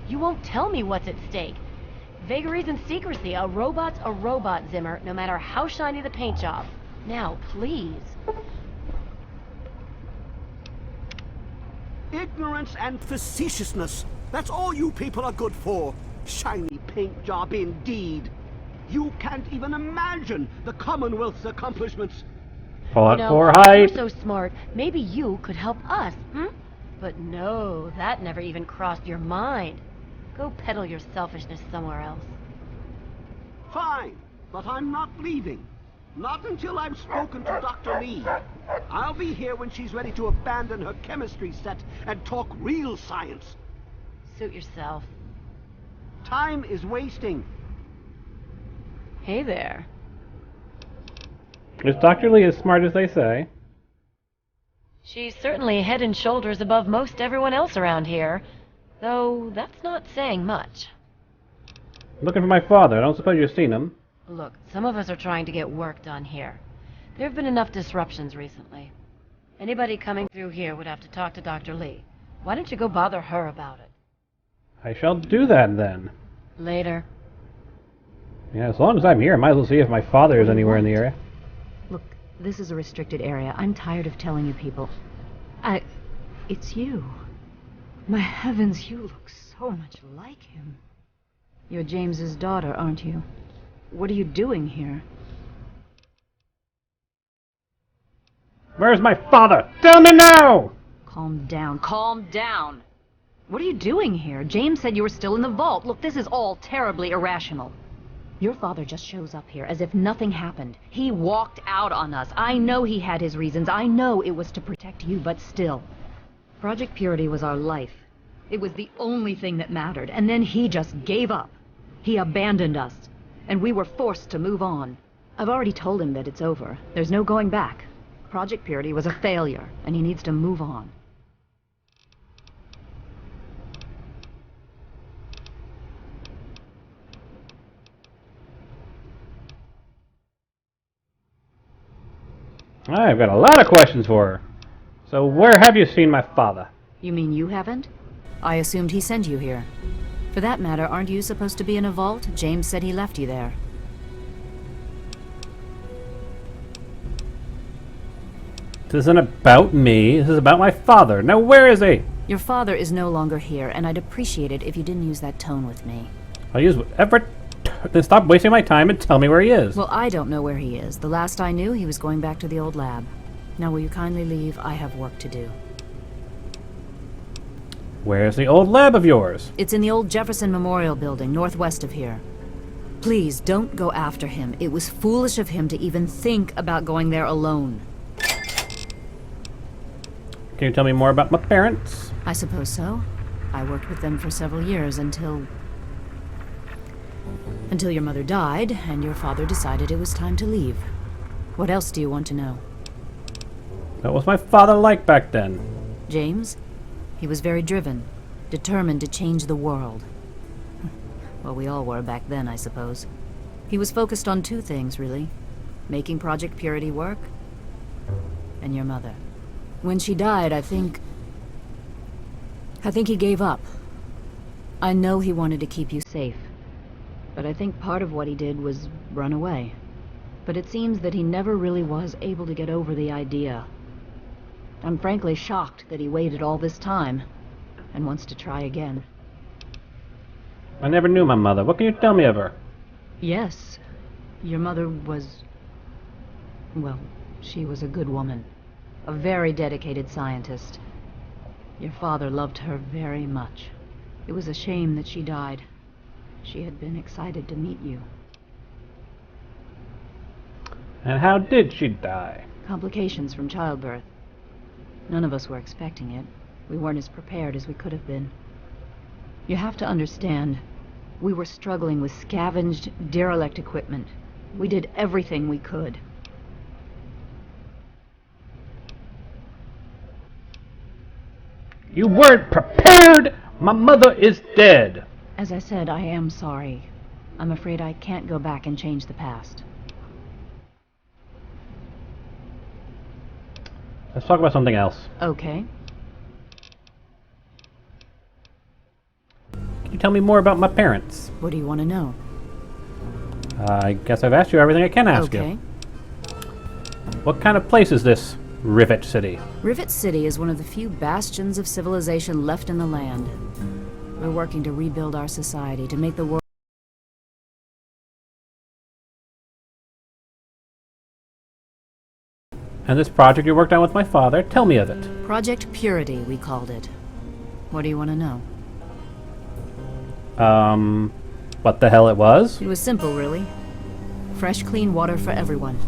You won't tell me what's at stake. Vagaries and secrecy. A robot's a robot, Zimmer, no matter how shiny the paint job. Now, please. Ignorance and facetiousness. That's all you people are good for. Shiny paint job indeed. You can't even imagine the Commonwealth's accomplishments. Fallout 4 You're hype! so smart. Maybe you could help us, But no, that never even crossed your mind. Go peddle your selfishness somewhere else. Fine, but I'm not leaving. Not until I've spoken to Dr. Lee. I'll be here when she's ready to abandon her chemistry set and talk real science. Suit yourself. Time is wasting. Hey there. Is Dr. Lee as smart as they say? She's certainly head and shoulders above most everyone else around here. Though, that's not saying much. Looking for my father. I don't suppose you've seen him. Look, some of us are trying to get work done here. There have been enough disruptions recently. Anybody coming through here would have to talk to Dr. Lee. Why don't you go bother her about it? I shall do that then. Later. Yeah, as long as I'm here, I might as well see if my father is anywhere in the area. Look, this is a restricted area. I'm tired of telling you people. It's you. My heavens, you look so much like him. You're James's daughter, aren't you? What are you doing here? Where's my father? Tell me now! Calm down. Calm down! What are you doing here? James said you were still in the vault. Look, this is all terribly irrational. Your father just shows up here as if nothing happened. He walked out on us. I know he had his reasons. I know it was to protect you, but still. Project Purity was our life. It was the only thing that mattered. And then he just gave up. He abandoned us. And we were forced to move on. I've already told him that it's over. There's no going back. Project Purity was a failure, and he needs to move on. I've got a lot of questions for her. So where have you seen my father? You mean you haven't? I assumed he sent you here. For that matter, aren't you supposed to be in a vault? James said he left you there. This isn't about me. This is about my father. Now where is he? Your father is no longer here, and I'd appreciate it if you didn't use that tone with me. I'll use whatever. Then stop wasting my time and tell me where he is. Well, I don't know where he is. The last I knew, he was going back to the old lab. Now will you kindly leave? I have work to do. Where's the old lab of yours? It's in the old Jefferson Memorial Building, northwest of here. Please, don't go after him. It was foolish of him to even think about going there alone. Can you tell me more about my parents? I suppose so. I worked with them for several years until your mother died, and your father decided it was time to leave. What else do you want to know? What was my father like back then? James? He was very driven, determined to change the world. Well, we all were back then, I suppose. He was focused on two things, really. Making Project Purity work, and your mother. When she died, I think he gave up. I know he wanted to keep you safe, but I think part of what he did was run away. But it seems that he never really was able to get over the idea. I'm frankly shocked that he waited all this time and wants to try again. I never knew my mother. What can you tell me of her? Yes, your mother was... well, she was a good woman. A very dedicated scientist. Your father loved her very much. It was a shame that she died. She had been excited to meet you. And how did she die? Complications from childbirth. None of us were expecting it. We weren't as prepared as we could have been. You have to understand, we were struggling with scavenged, derelict equipment. We did everything we could. You weren't prepared! My mother is dead! As I said, I am sorry. I'm afraid I can't go back and change the past. Let's talk about something else. Okay. Can you tell me more about my parents? What do you want to know? I guess I've asked you everything I can ask you. What kind of place is this Rivet City? Rivet City is one of the few bastions of civilization left in the land. We're working to rebuild our society, to make the world... And this project you worked on with my father, tell me of it. Project Purity, we called it. What do you want to know? What the hell it was? It was simple, really. Fresh, clean water for everyone.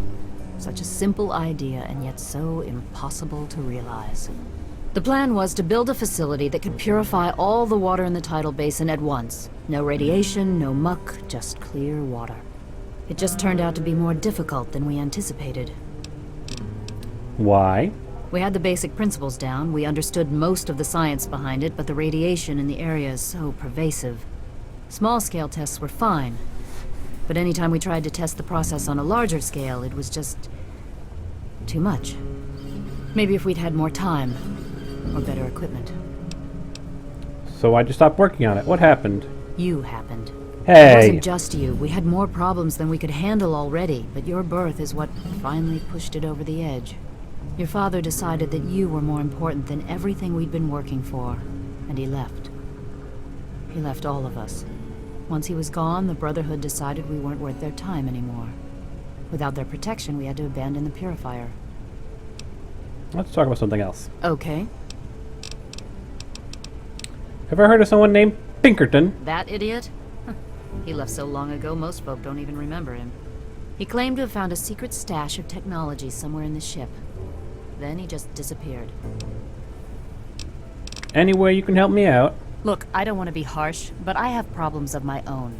Such a simple idea, and yet so impossible to realize. The plan was to build a facility that could purify all the water in the tidal basin at once. No radiation, no muck, just clear water. It just turned out to be more difficult than we anticipated. Why? We had the basic principles down, we understood most of the science behind it, but the radiation in the area is so pervasive. Small-scale tests were fine, but anytime we tried to test the process on a larger scale, it was just... too much. Maybe if we'd had more time, or better equipment. So why'd you stop working on it? What happened? You happened. Hey! It wasn't just you. We had more problems than we could handle already, but your birth is what finally pushed it over the edge. Your father decided that you were more important than everything we'd been working for, and he left. He left all of us. Once he was gone, the Brotherhood decided we weren't worth their time anymore. Without their protection, we had to abandon the purifier. Let's talk about something else. Okay. Ever heard of someone named Pinkerton? That idiot? He left so long ago, most folk don't even remember him. He claimed to have found a secret stash of technology somewhere in the ship. Then he just disappeared. Any way you can help me out? Look, I don't want to be harsh, but I have problems of my own.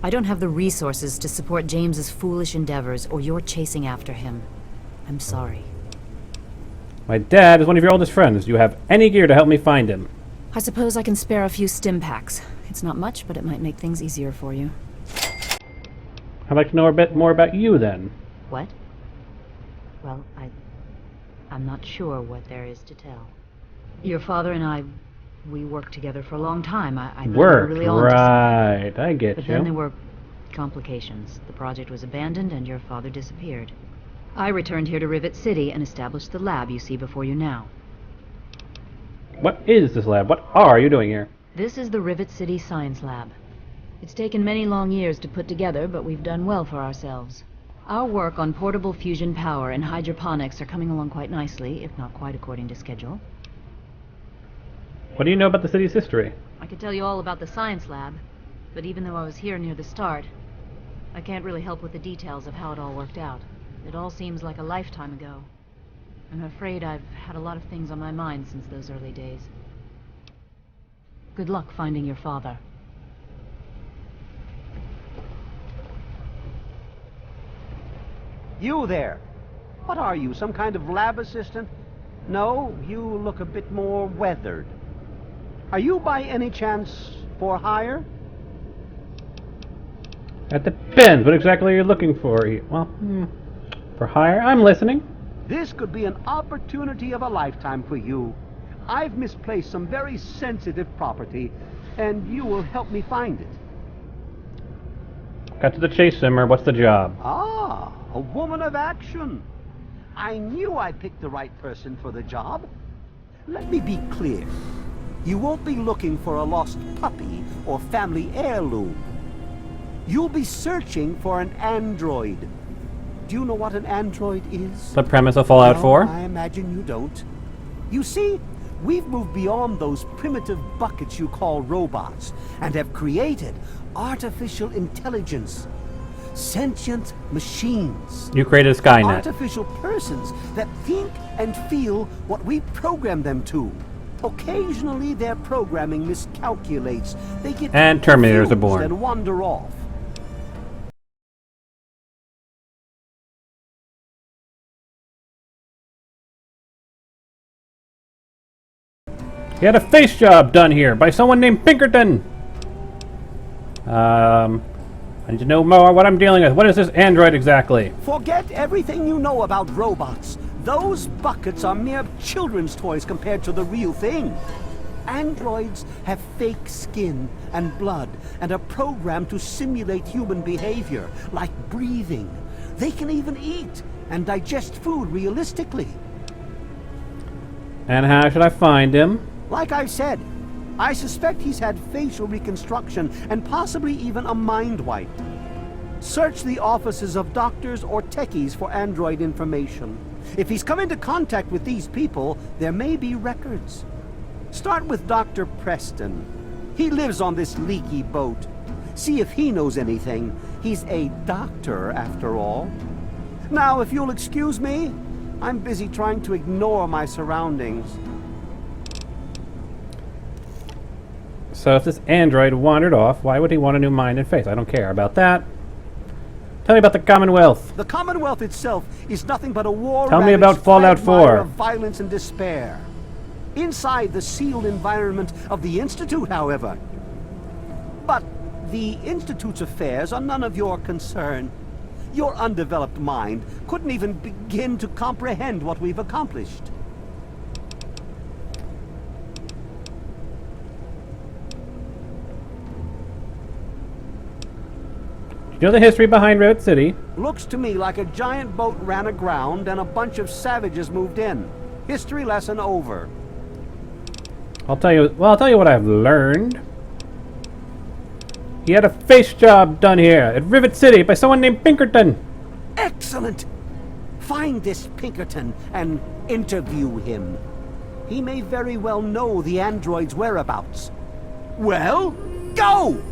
I don't have the resources to support James's foolish endeavors, or you're chasing after him. I'm sorry. My dad is one of your oldest friends. Do you have any gear to help me find him? I suppose I can spare a few stim packs. It's not much, but it might make things easier for you. I'd like to know a bit more about you, then. What? Well, I'm not sure what there is to tell. Your father and I We worked together for a long time. I thought we were Worked, really on to right. I get But you. then there were complications. The project was abandoned and your father disappeared. I returned here to Rivet City and established the lab you see before you now. What is this lab? What are you doing here? This is the Rivet City Science Lab. It's taken many long years to put together, but we've done well for ourselves. Our work on portable fusion power and hydroponics are coming along quite nicely, if not quite according to schedule. What do you know about the city's history? I could tell you all about the science lab, but even though I was here near the start, I can't really help with the details of how it all worked out. It all seems like a lifetime ago. I'm afraid I've had a lot of things on my mind since those early days. Good luck finding your father. You there. What are you, some kind of lab assistant? No, you look a bit more weathered. Are you by any chance for hire? That depends. What exactly are you looking for? Well, for hire? I'm listening. This could be an opportunity of a lifetime for you. I've misplaced some very sensitive property, and you will help me find it. Got to the chase, Zimmer. What's the job? Ah, a woman of action. I knew I picked the right person for the job. Let me be clear. You won't be looking for a lost puppy or family heirloom. You'll be searching for an android. Do you know what an android is? The premise of Fallout No, 4? I imagine you don't. You see, we've moved beyond those primitive buckets you call robots and have created artificial intelligence. Sentient machines. You created Skynet. Artificial persons that think and feel what we program them to. Occasionally their programming miscalculates. They get And Terminators are confused born. and wander off. He had a face job done here by someone named Pinkerton. I need to know more what I'm dealing with. What is this android exactly? Forget everything you know about robots. Those buckets are mere children's toys compared to the real thing. Androids have fake skin and blood and are programmed to simulate human behavior, like breathing. They can even eat and digest food realistically. And how should I find him? Like I said, I suspect he's had facial reconstruction and possibly even a mind wipe. Search the offices of doctors or techies for android information. If he's come into contact with these people, there may be records. Start with Dr. Preston. He lives on this leaky boat. See if he knows anything. He's a doctor, after all. Now, if you'll excuse me, I'm busy trying to ignore my surroundings. So if this android wandered off, why would he want a new mind and face? I don't care about that. Tell me about the Commonwealth. The Commonwealth itself is nothing but a war. Tell me about Fallout 4. Of violence and despair. Inside the sealed environment of the Institute, however. But the Institute's affairs are none of your concern. Your undeveloped mind couldn't even begin to comprehend what we've accomplished. You know the history behind Rivet City? Looks to me like a giant boat ran aground and a bunch of savages moved in. History lesson over. I'll tell you what I've learned. He had a face job done here at Rivet City by someone named Pinkerton. Excellent! Find this Pinkerton and interview him. He may very well know the android's whereabouts. Well, go!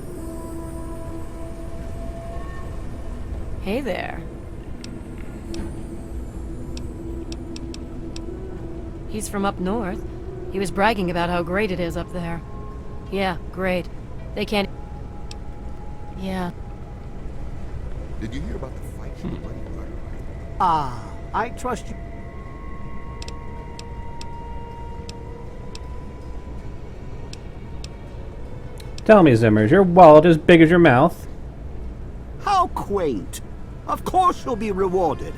Hey there. He's from up north. He was bragging about how great it is up there. Yeah, great. They can't... Yeah. Did you hear about the fight? Ah, I trust you. Tell me, Zimmer, is your wallet as big as your mouth? How quaint. Of course you'll be rewarded.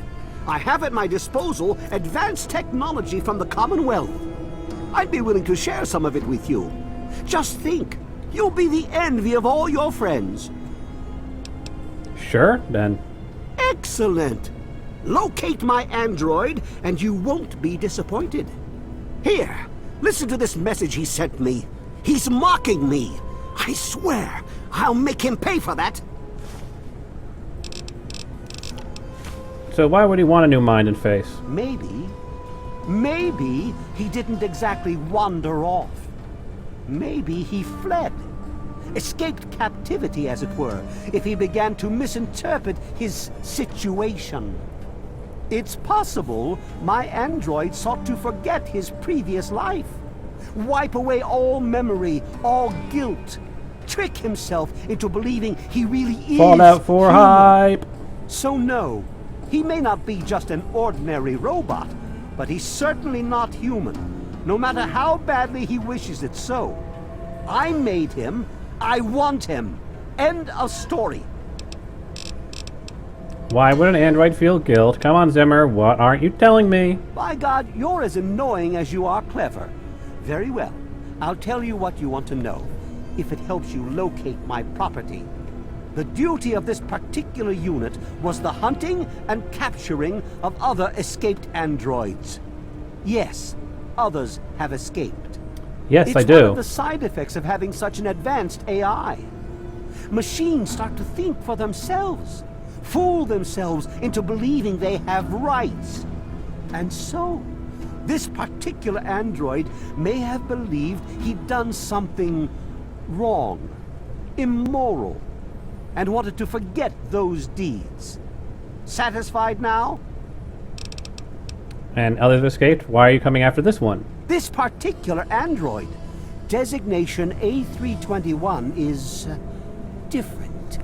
I have at my disposal advanced technology from the Commonwealth. I'd be willing to share some of it with you. Just think, you'll be the envy of all your friends. Sure, then. Excellent! Locate my android, and you won't be disappointed. Here, listen to this message he sent me. He's mocking me. I swear, I'll make him pay for that. So why would he want a new mind and face? Maybe he didn't exactly wander off. Maybe he fled. Escaped captivity, as it were, if he began to misinterpret his situation. It's possible my android sought to forget his previous life, wipe away all memory, all guilt, trick himself into believing he really is Fallout 4 human. hype! So no, he may not be just an ordinary robot, but he's certainly not human, no matter how badly he wishes it so. I made him. I want him. End of story. Why would an android feel guilt? Come on, Zimmer, what aren't you telling me? By God, you're as annoying as you are clever. Very well. I'll tell you what you want to know, if it helps you locate my property. The duty of this particular unit was the hunting and capturing of other escaped androids. Yes, others have escaped. Yes, I do. It's one of the side effects of having such an advanced AI. Machines start to think for themselves, fool themselves into believing they have rights. And so, this particular android may have believed he'd done something wrong, immoral, and wanted to forget those deeds. Satisfied now? And others escaped? Why are you coming after this one? This particular android, designation A321, is different,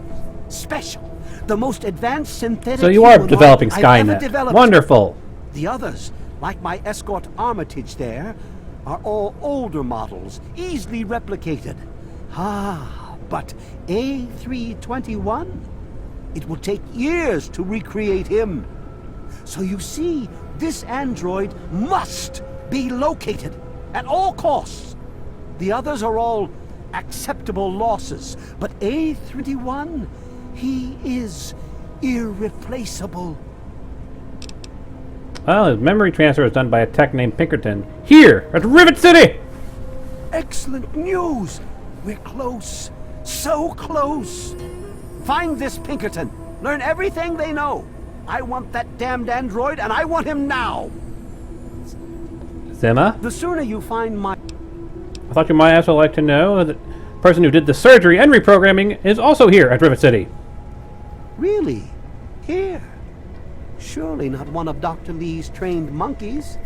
special, the most advanced synthetic. So you are humanoid developing I've ever Skynet. developed. Wonderful. The others, like my escort Armitage there, are all older models, easily replicated. But A321? It will take years to recreate him. So you see, this android must be located at all costs. The others are all acceptable losses, but A31, he is irreplaceable. Well, his memory transfer was done by a tech named Pinkerton. Here, at Rivet City! Excellent news! We're close. So close. Find this Pinkerton. Learn everything they know. I want that damned android, and I want him now. Zimmer? The sooner you find my... I thought you might also like to know that the person who did the surgery and reprogramming is also here at Rivet City. Really? Here? Surely not one of Dr. Lee's trained monkeys.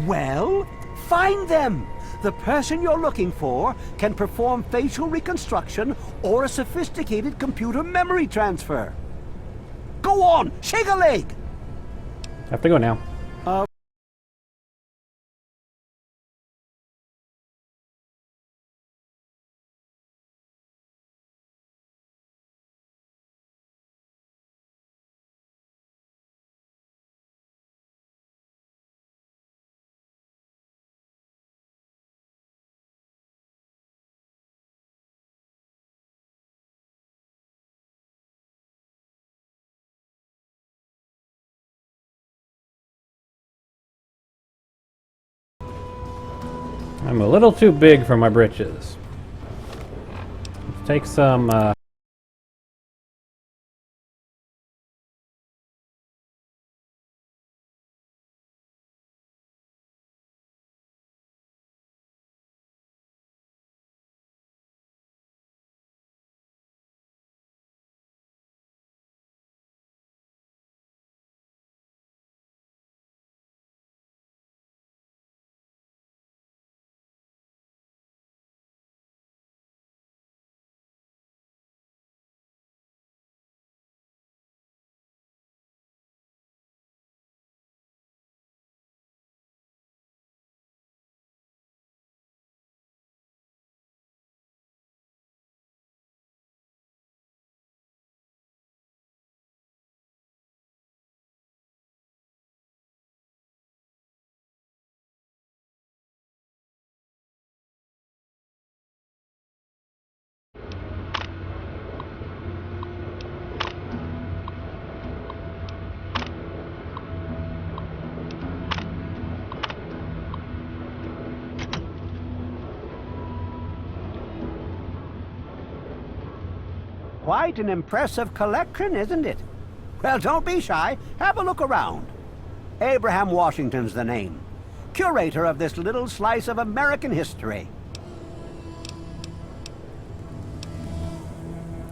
Well, find them! The person you're looking for can perform facial reconstruction or a sophisticated computer memory transfer. Go on! Shake a leg! I have to go now. I'm a little too big for my britches. Let's take some, Quite an impressive collection, isn't it? Well, don't be shy. Have a look around. Abraham Washington's the name. Curator of this little slice of American history.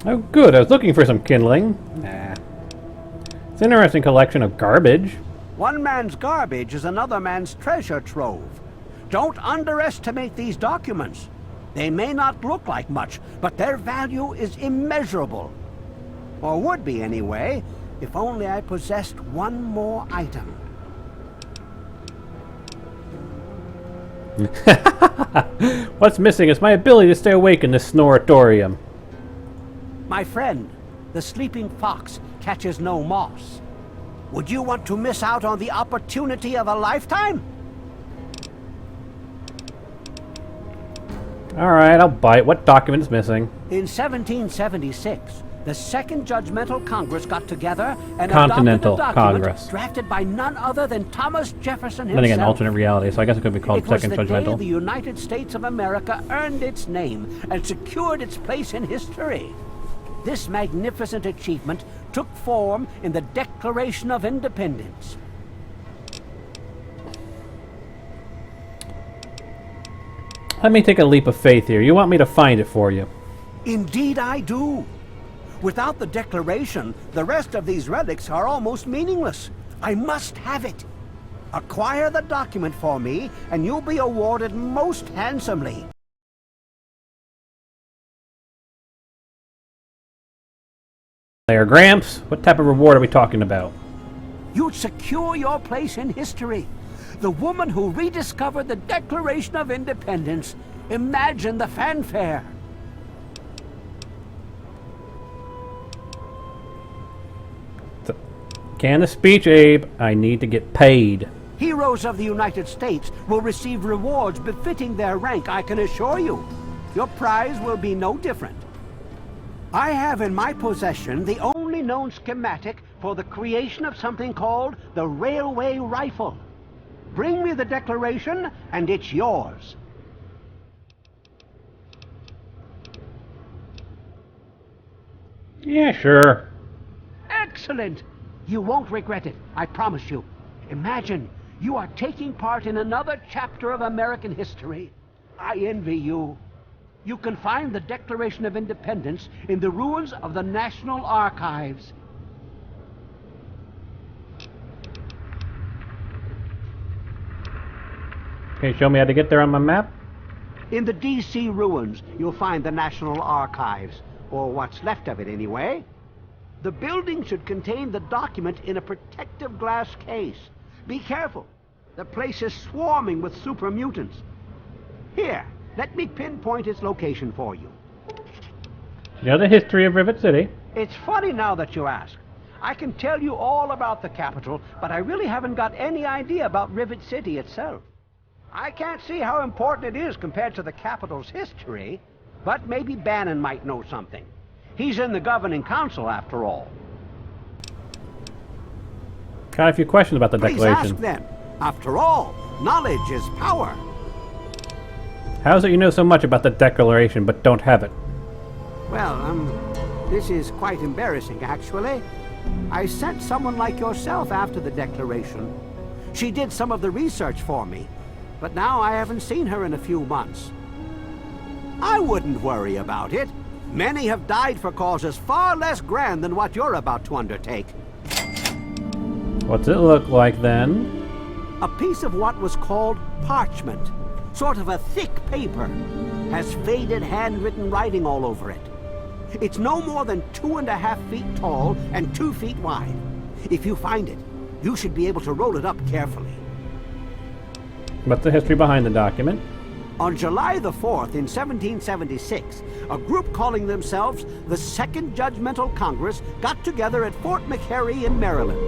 Oh, good. I was looking for some kindling. Nah. It's an interesting collection of garbage. One man's garbage is another man's treasure trove. Don't underestimate these documents. They may not look like much, but their value is immeasurable. Or would be anyway, if only I possessed one more item. What's missing is my ability to stay awake in this snoratorium. My friend, the sleeping fox catches no moss. Would you want to miss out on the opportunity of a lifetime? Alright, I'll bite. What document is missing? In 1776, the Second Judgmental Congress got together and Continental adopted a document Congress. drafted by none other than Thomas Jefferson himself. Then again, alternate reality, so I guess it could be called Second It was the day Judgmental. the United States of America earned its name and secured its place in history. This magnificent achievement took form in the Declaration of Independence. Let me take a leap of faith here. You want me to find it for you? Indeed I do. Without the Declaration, the rest of these relics are almost meaningless. I must have it. Acquire the document for me, and you'll be awarded most handsomely. There, Gramps. What type of reward are we talking about? You'd secure your place in history. The woman who rediscovered the Declaration of Independence. Imagine the fanfare. Can of speech, Abe. I need to get paid. Heroes of the United States will receive rewards befitting their rank, I can assure you. Your prize will be no different. I have in my possession the only known schematic for the creation of something called the railway rifle. Bring me the Declaration, and it's yours. Yeah, sure. Excellent! You won't regret it, I promise you. Imagine, you are taking part in another chapter of American history. I envy you. You can find the Declaration of Independence in the ruins of the National Archives. Can you show me how to get there on my map? In the D.C. ruins, you'll find the National Archives, or what's left of it anyway. The building should contain the document in a protective glass case. Be careful. The place is swarming with super mutants. Here, let me pinpoint its location for you. You know the history of Rivet City? It's funny now that you ask. I can tell you all about the capital, but I really haven't got any idea about Rivet City itself. I can't see how important it is compared to the capital's history, but maybe Bannon might know something. He's in the governing council, after all. Got a few questions about the Please Declaration. ask them. After all, knowledge is power. How is it you know so much about the Declaration but don't have it? Well, this is quite embarrassing, actually. I sent someone like yourself after the Declaration. She did some of the research for me, but now I haven't seen her in a few months. I wouldn't worry about it. Many have died for causes far less grand than what you're about to undertake. What's it look like then? A piece of what was called parchment, sort of a thick paper, has faded handwritten writing all over it. It's no more than 2.5 feet tall and 2 feet wide. If you find it, you should be able to roll it up carefully. What's the history behind the document? On July the 4th in 1776, a group calling themselves the Second Judgmental Congress got together at Fort McHenry in Maryland.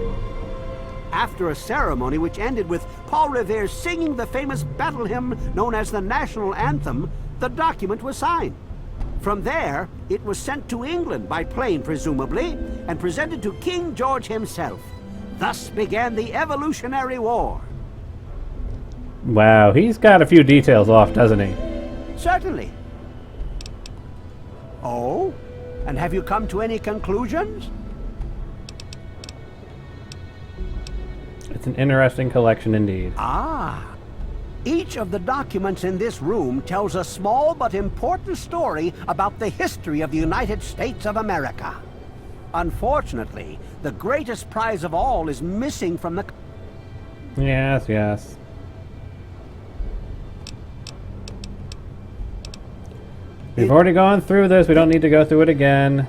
After a ceremony which ended with Paul Revere singing the famous battle hymn known as the National Anthem, the document was signed. From there, it was sent to England by plane, presumably, and presented to King George himself. Thus began the Evolutionary War. Wow, he's got a few details off, doesn't he? Certainly. Oh? And have you come to any conclusions? It's an interesting collection indeed. Ah. Each of the documents in this room tells a small but important story about the history of the United States of America. Unfortunately, the greatest prize of all is missing from the... Yes, yes. We've already gone through this. We don't need to go through it again.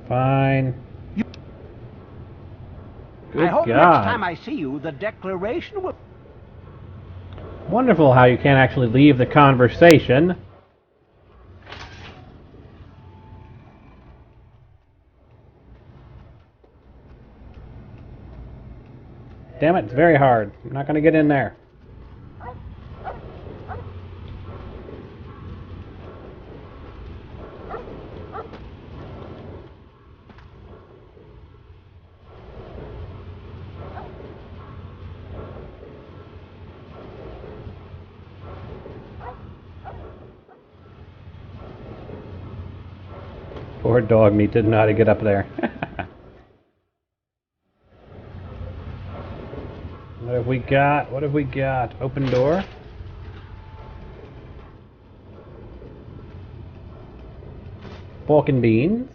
Fine. Good I hope God. next time I see you, the declaration will... Wonderful how you can't actually leave the conversation. Damn it, it's very hard. I'm not going to get in there. Poor dog meat didn't know how to get up there. What have we got? What have we got? Open door. Pork and beans.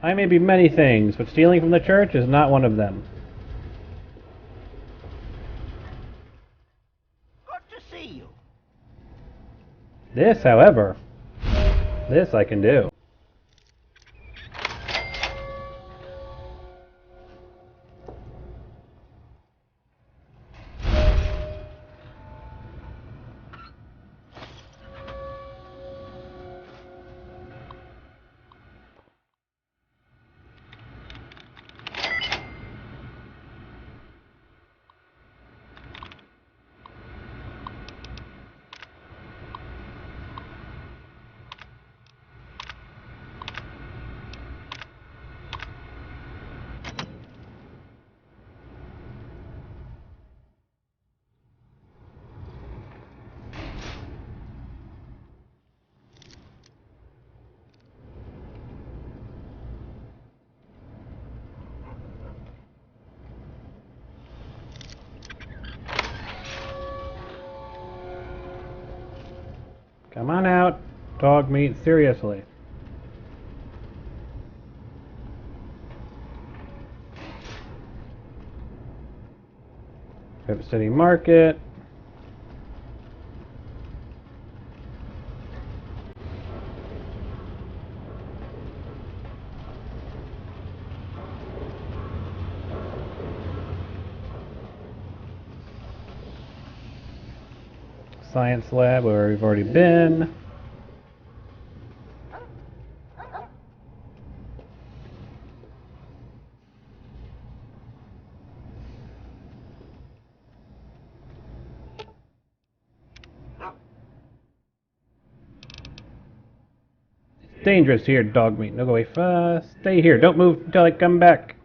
I may be many things, but stealing from the church is not one of them. Good to see you. This, however, this I can do. Come on out, dog meat, seriously. Rip City Market. Science lab, where we've already been. It's dangerous here, dog meat. No, go away. Stay here. Don't move until I come back.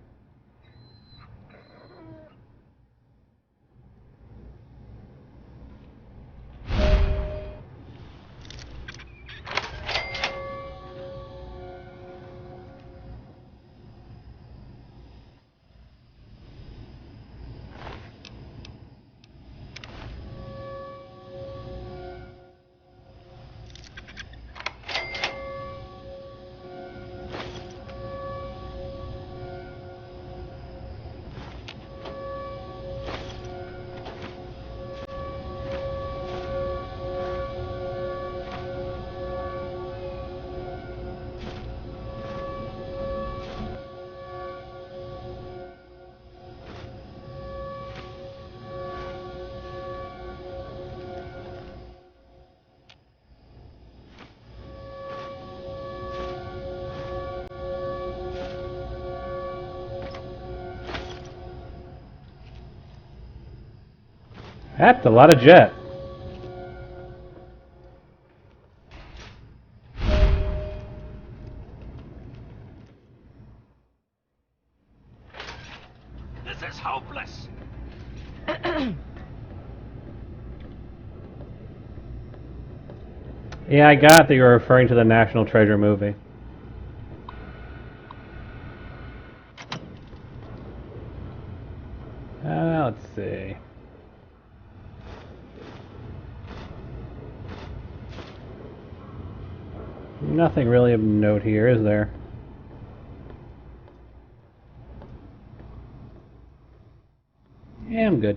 That's a lot of jet. is hopeless. Yeah, I got that you were referring to the National Treasure movie. Let's see. Nothing really of note here, is there? Yeah, I'm good.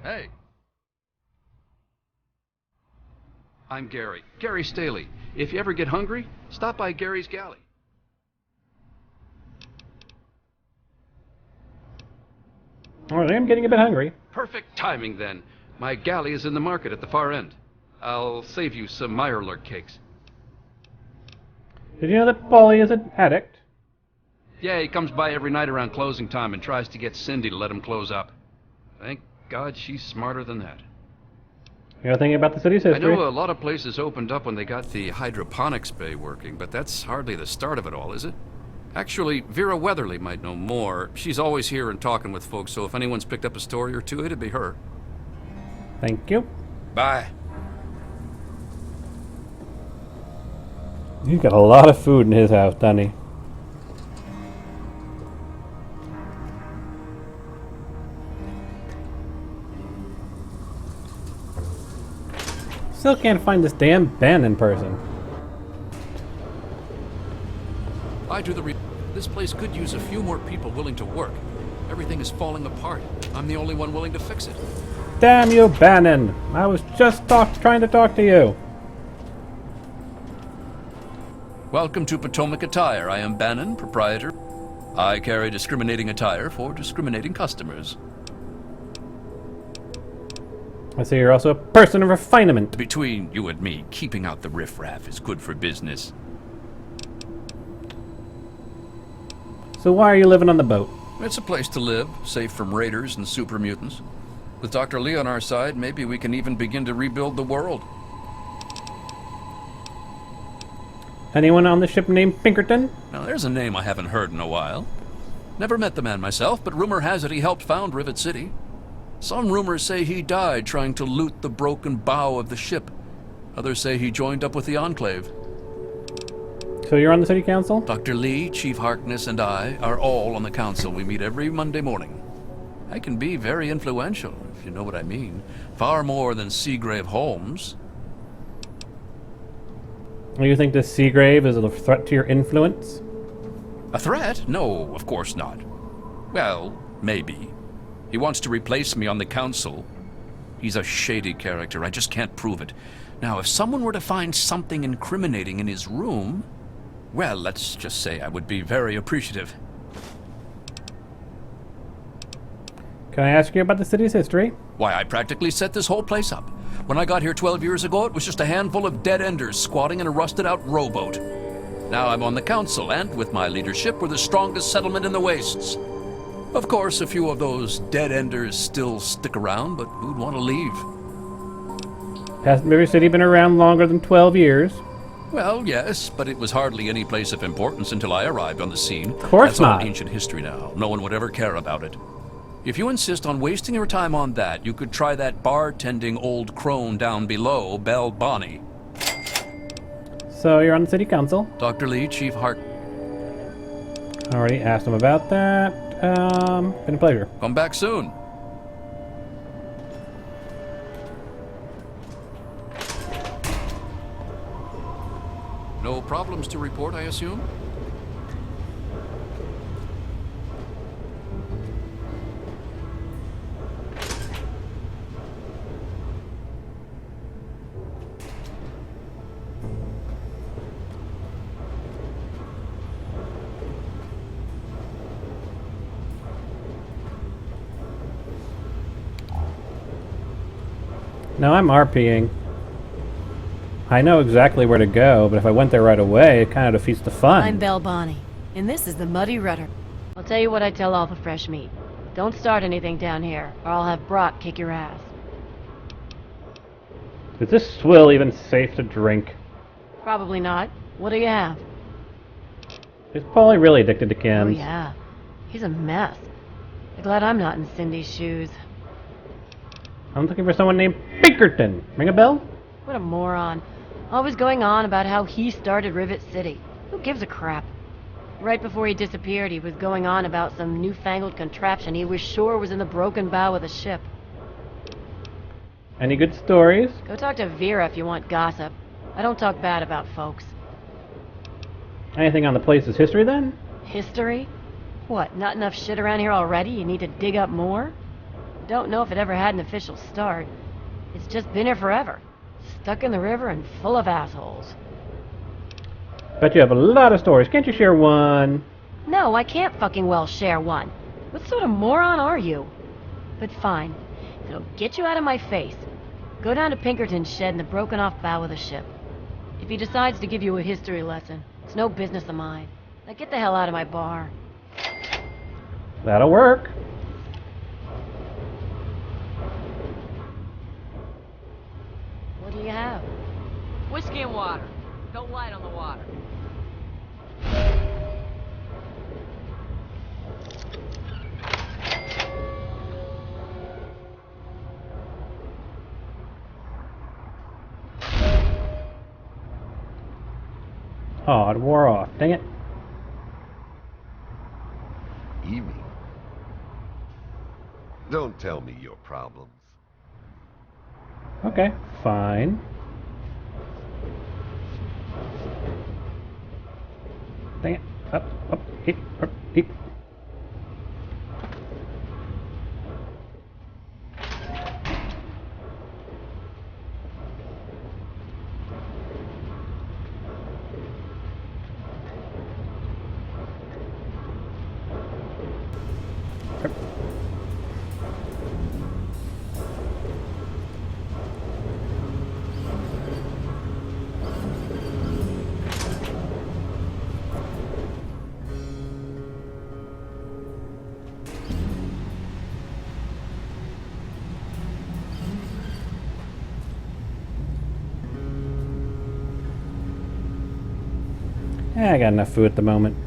Hey. I'm Gary. Gary Staley. If you ever get hungry, stop by Gary's Galley. Alright, I'm getting a bit hungry. Perfect timing, then. My galley is in the market at the far end. I'll save you some Meyerlurk cakes. Did you know that Paulie is an addict? Yeah, he comes by every night around closing time and tries to get Cindy to let him close up. Thank God she's smarter than that. You're thinking about the city's history. I know a lot of places opened up when they got the hydroponics bay working, but that's hardly the start of it all, is it? Actually, Vera Weatherly might know more. She's always here and talking with folks, so if anyone's picked up a story or two, it'd be her. Thank you. Bye. He's got a lot of food in his house, doesn't he? Still can't find this damn Ben in person. I do the This place could use a few more people willing to work. Everything is falling apart. I'm the only one willing to fix it. Damn you, Bannon! I was just trying to talk to you. Welcome to Potomac Attire. I am Bannon, proprietor. I carry discriminating attire for discriminating customers. I see you're also a person of refinement. Between you and me, keeping out the riffraff is good for business. So why are you living on the boat? It's a place to live, safe from raiders and super mutants. With Dr. Lee on our side, maybe we can even begin to rebuild the world. Anyone on the ship named Pinkerton? Now, there's a name I haven't heard in a while. Never met the man myself, but rumor has it he helped found Rivet City. Some rumors say he died trying to loot the broken bow of the ship. Others say he joined up with the Enclave. So you're on the city council? Dr. Lee, Chief Harkness, and I are all on the council. We meet every Monday morning. I can be very influential, if you know what I mean. Far more than Seagrave Holmes. You think this Seagrave is a threat to your influence? A threat? No, of course not. Well, maybe. He wants to replace me on the council. He's a shady character. I just can't prove it. Now, if someone were to find something incriminating in his room, well, let's just say I would be very appreciative. Can I ask you about the city's history? Why, I practically set this whole place up. When I got here 12 years ago, it was just a handful of dead-enders squatting in a rusted-out rowboat. Now I'm on the council, and with my leadership, we're the strongest settlement in the Wastes. Of course, a few of those dead-enders still stick around, but who'd want to leave? Hasn't River City been around longer than 12 years? Well, yes, but it was hardly any place of importance until I arrived on the scene. Of course That's not. all ancient history now. No one would ever care about it. If you insist on wasting your time on that, you could try that bartending old crone down below, Belle Bonnie. So you're on the city council? Dr. Lee, Chief Hart. Already asked him about that. Been a pleasure. Come back soon. No problems to report, I assume? No, I'm RPing. I know exactly where to go, but if I went there right away, it kind of defeats the fun. I'm Belle Bonnie, and this is the Muddy Rudder. I'll tell you what I tell all the fresh meat. Don't start anything down here, or I'll have Brock kick your ass. Is this swill even safe to drink? Probably not. What do you have? He's probably really addicted to Oh, cans. yeah. He's a mess. I'm glad I'm not in Cindy's shoes. I'm looking for someone named Pinkerton. Ring a bell? What a moron. Always going on about how he started Rivet City. Who gives a crap? Right before he disappeared, he was going on about some newfangled contraption he was sure was in the broken bow of the ship. Any good stories? Go talk to Vera if you want gossip. I don't talk bad about folks. Anything on the place's history then? History? What, not enough shit around here already? You need to dig up more? Don't know if it ever had an official start. It's just been here forever. Stuck in the river and full of assholes. Bet you have a lot of stories. Can't you share one? No, I can't fucking well share one. What sort of moron are you? But fine. If it'll get you out of my face, go down to Pinkerton's shed in the broken off bow of the ship. If he decides to give you a history lesson, it's no business of mine. Now get the hell out of my bar. That'll work. What do you have? Whiskey and water. Don't light on the water. Oh, it wore off. Dang it. Evie. Don't tell me your problems. Okay, fine. Dang it. Up, up, hit, up, hit. I got enough food at the moment.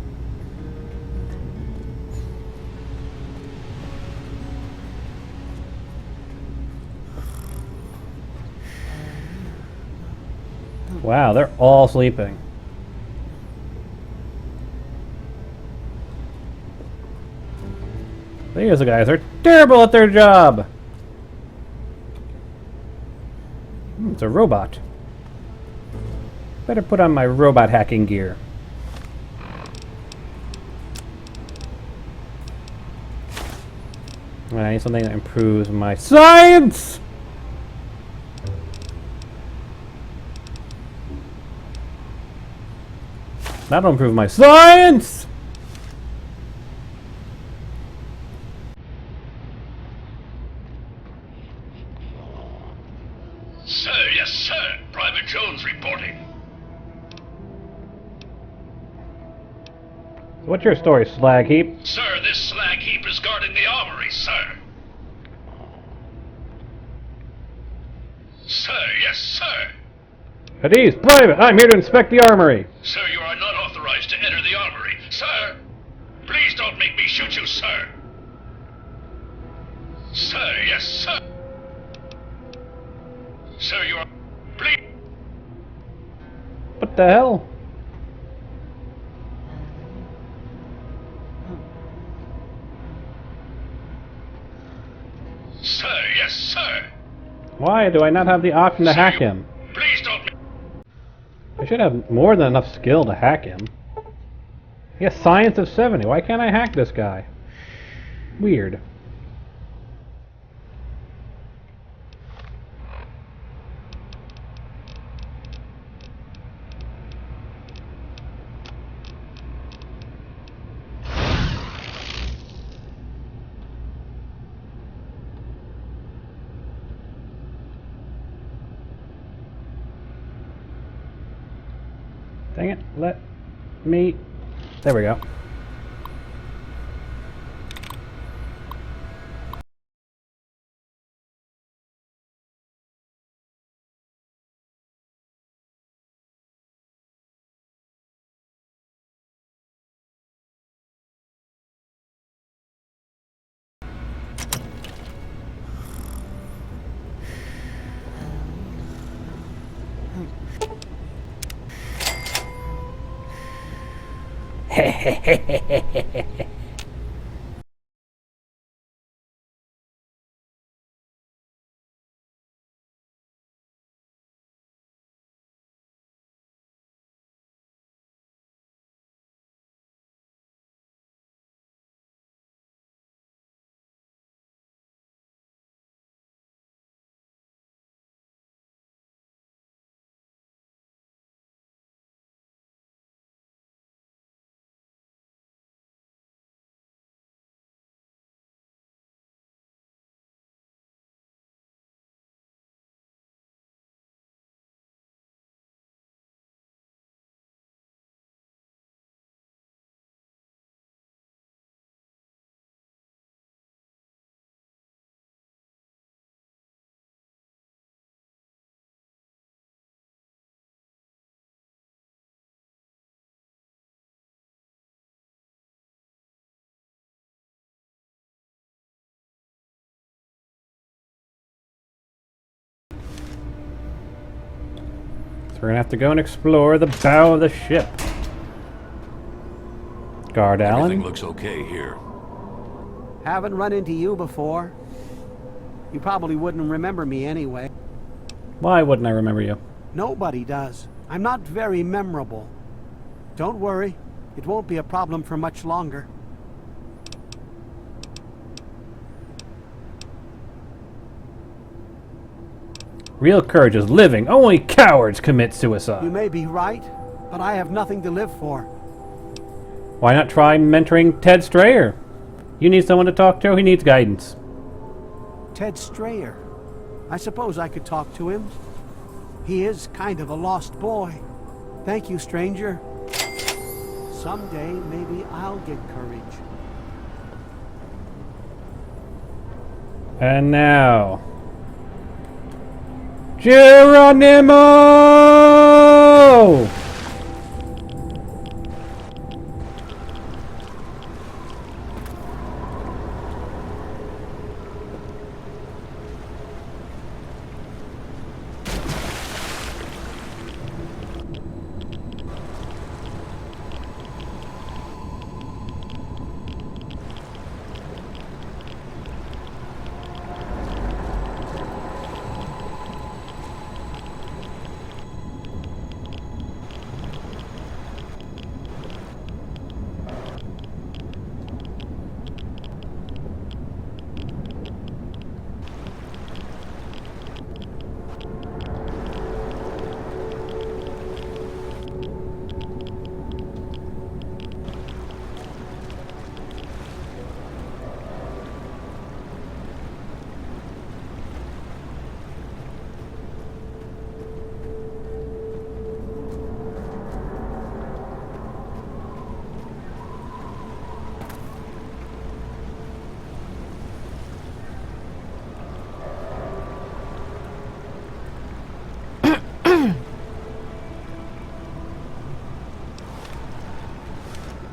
Wow, they're all sleeping. These guys are terrible at their job. It's a robot. Better put on my robot hacking gear. I need something that improves my science! That'll improve my science! Sir, yes, sir. Private Jones reporting. What's your story, slag heap? Sir, this slag heap is guarding the armory, sir. Sir, yes, sir. At ease, private! I'm here to inspect the armory! Sir, you are not authorized to enter the armory. Sir! Please don't make me shoot you, sir. Sir, yes, sir. Sir, you are... Please... What the hell? Sir, yes, sir. Why do I not have the option to hack him? Please don't... I should have more than enough skill to hack him. He has science of 70. Why can't I hack this guy? Weird. Dang it, let me... There we go. So we're gonna have to go and explore the bow of the ship. Guard Allen. Everything looks okay here. Haven't run into you before. You probably wouldn't remember me anyway. Why wouldn't I remember you? Nobody does. I'm not very memorable. Don't worry. It won't be a problem for much longer. Real courage is living. Only cowards commit suicide. You may be right, but I have nothing to live for. Why not try mentoring Ted Strayer? You need someone to talk to. He needs guidance. Ted Strayer. I suppose I could talk to him. He is kind of a lost boy. Thank you, stranger. Someday, maybe I'll get courage. And now... Geronimo!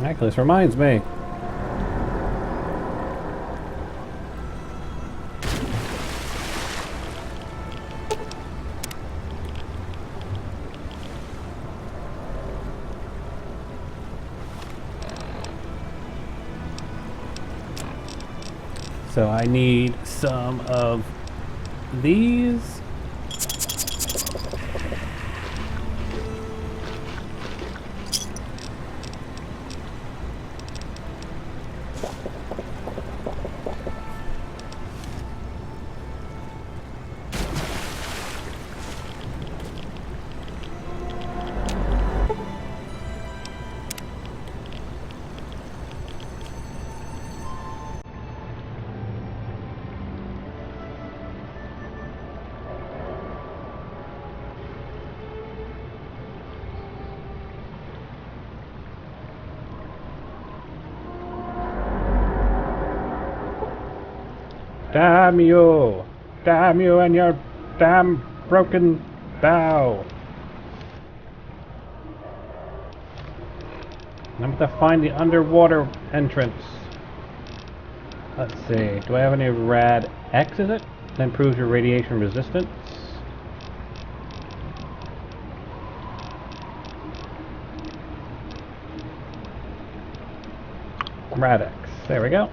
Actually, this reminds me. So I need some of these. Damn you! Damn you and your damn broken bow! I'm going to find the underwater entrance. Let's see, do I have any rad X, is it? That improves your radiation resistance. Radix. There we go.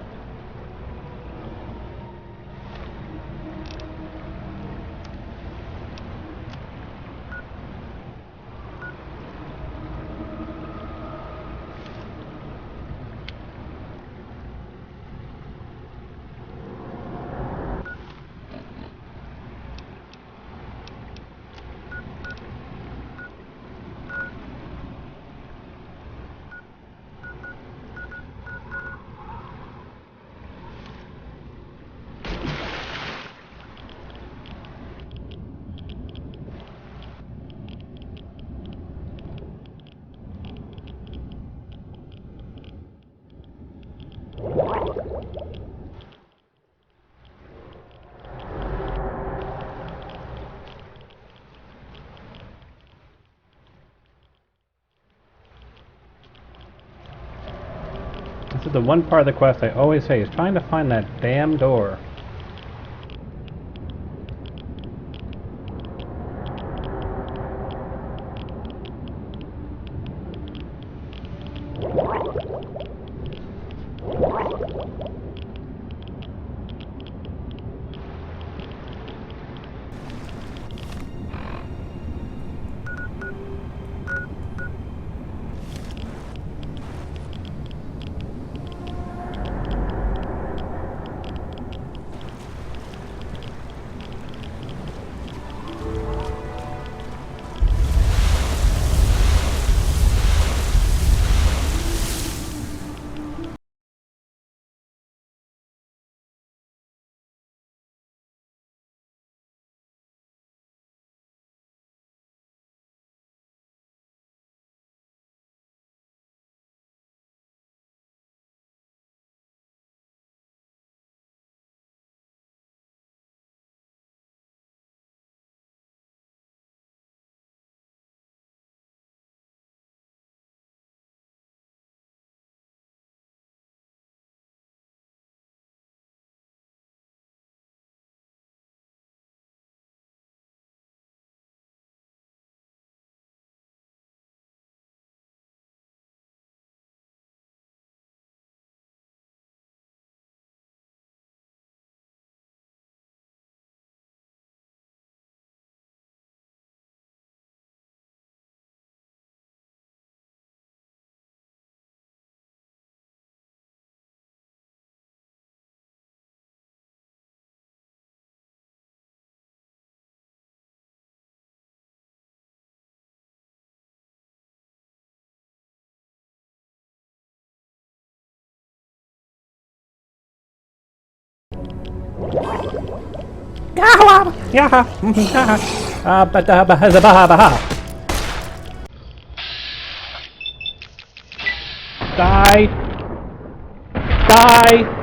This is the one part of the quest I always say is trying to find that damn door. Die! Die!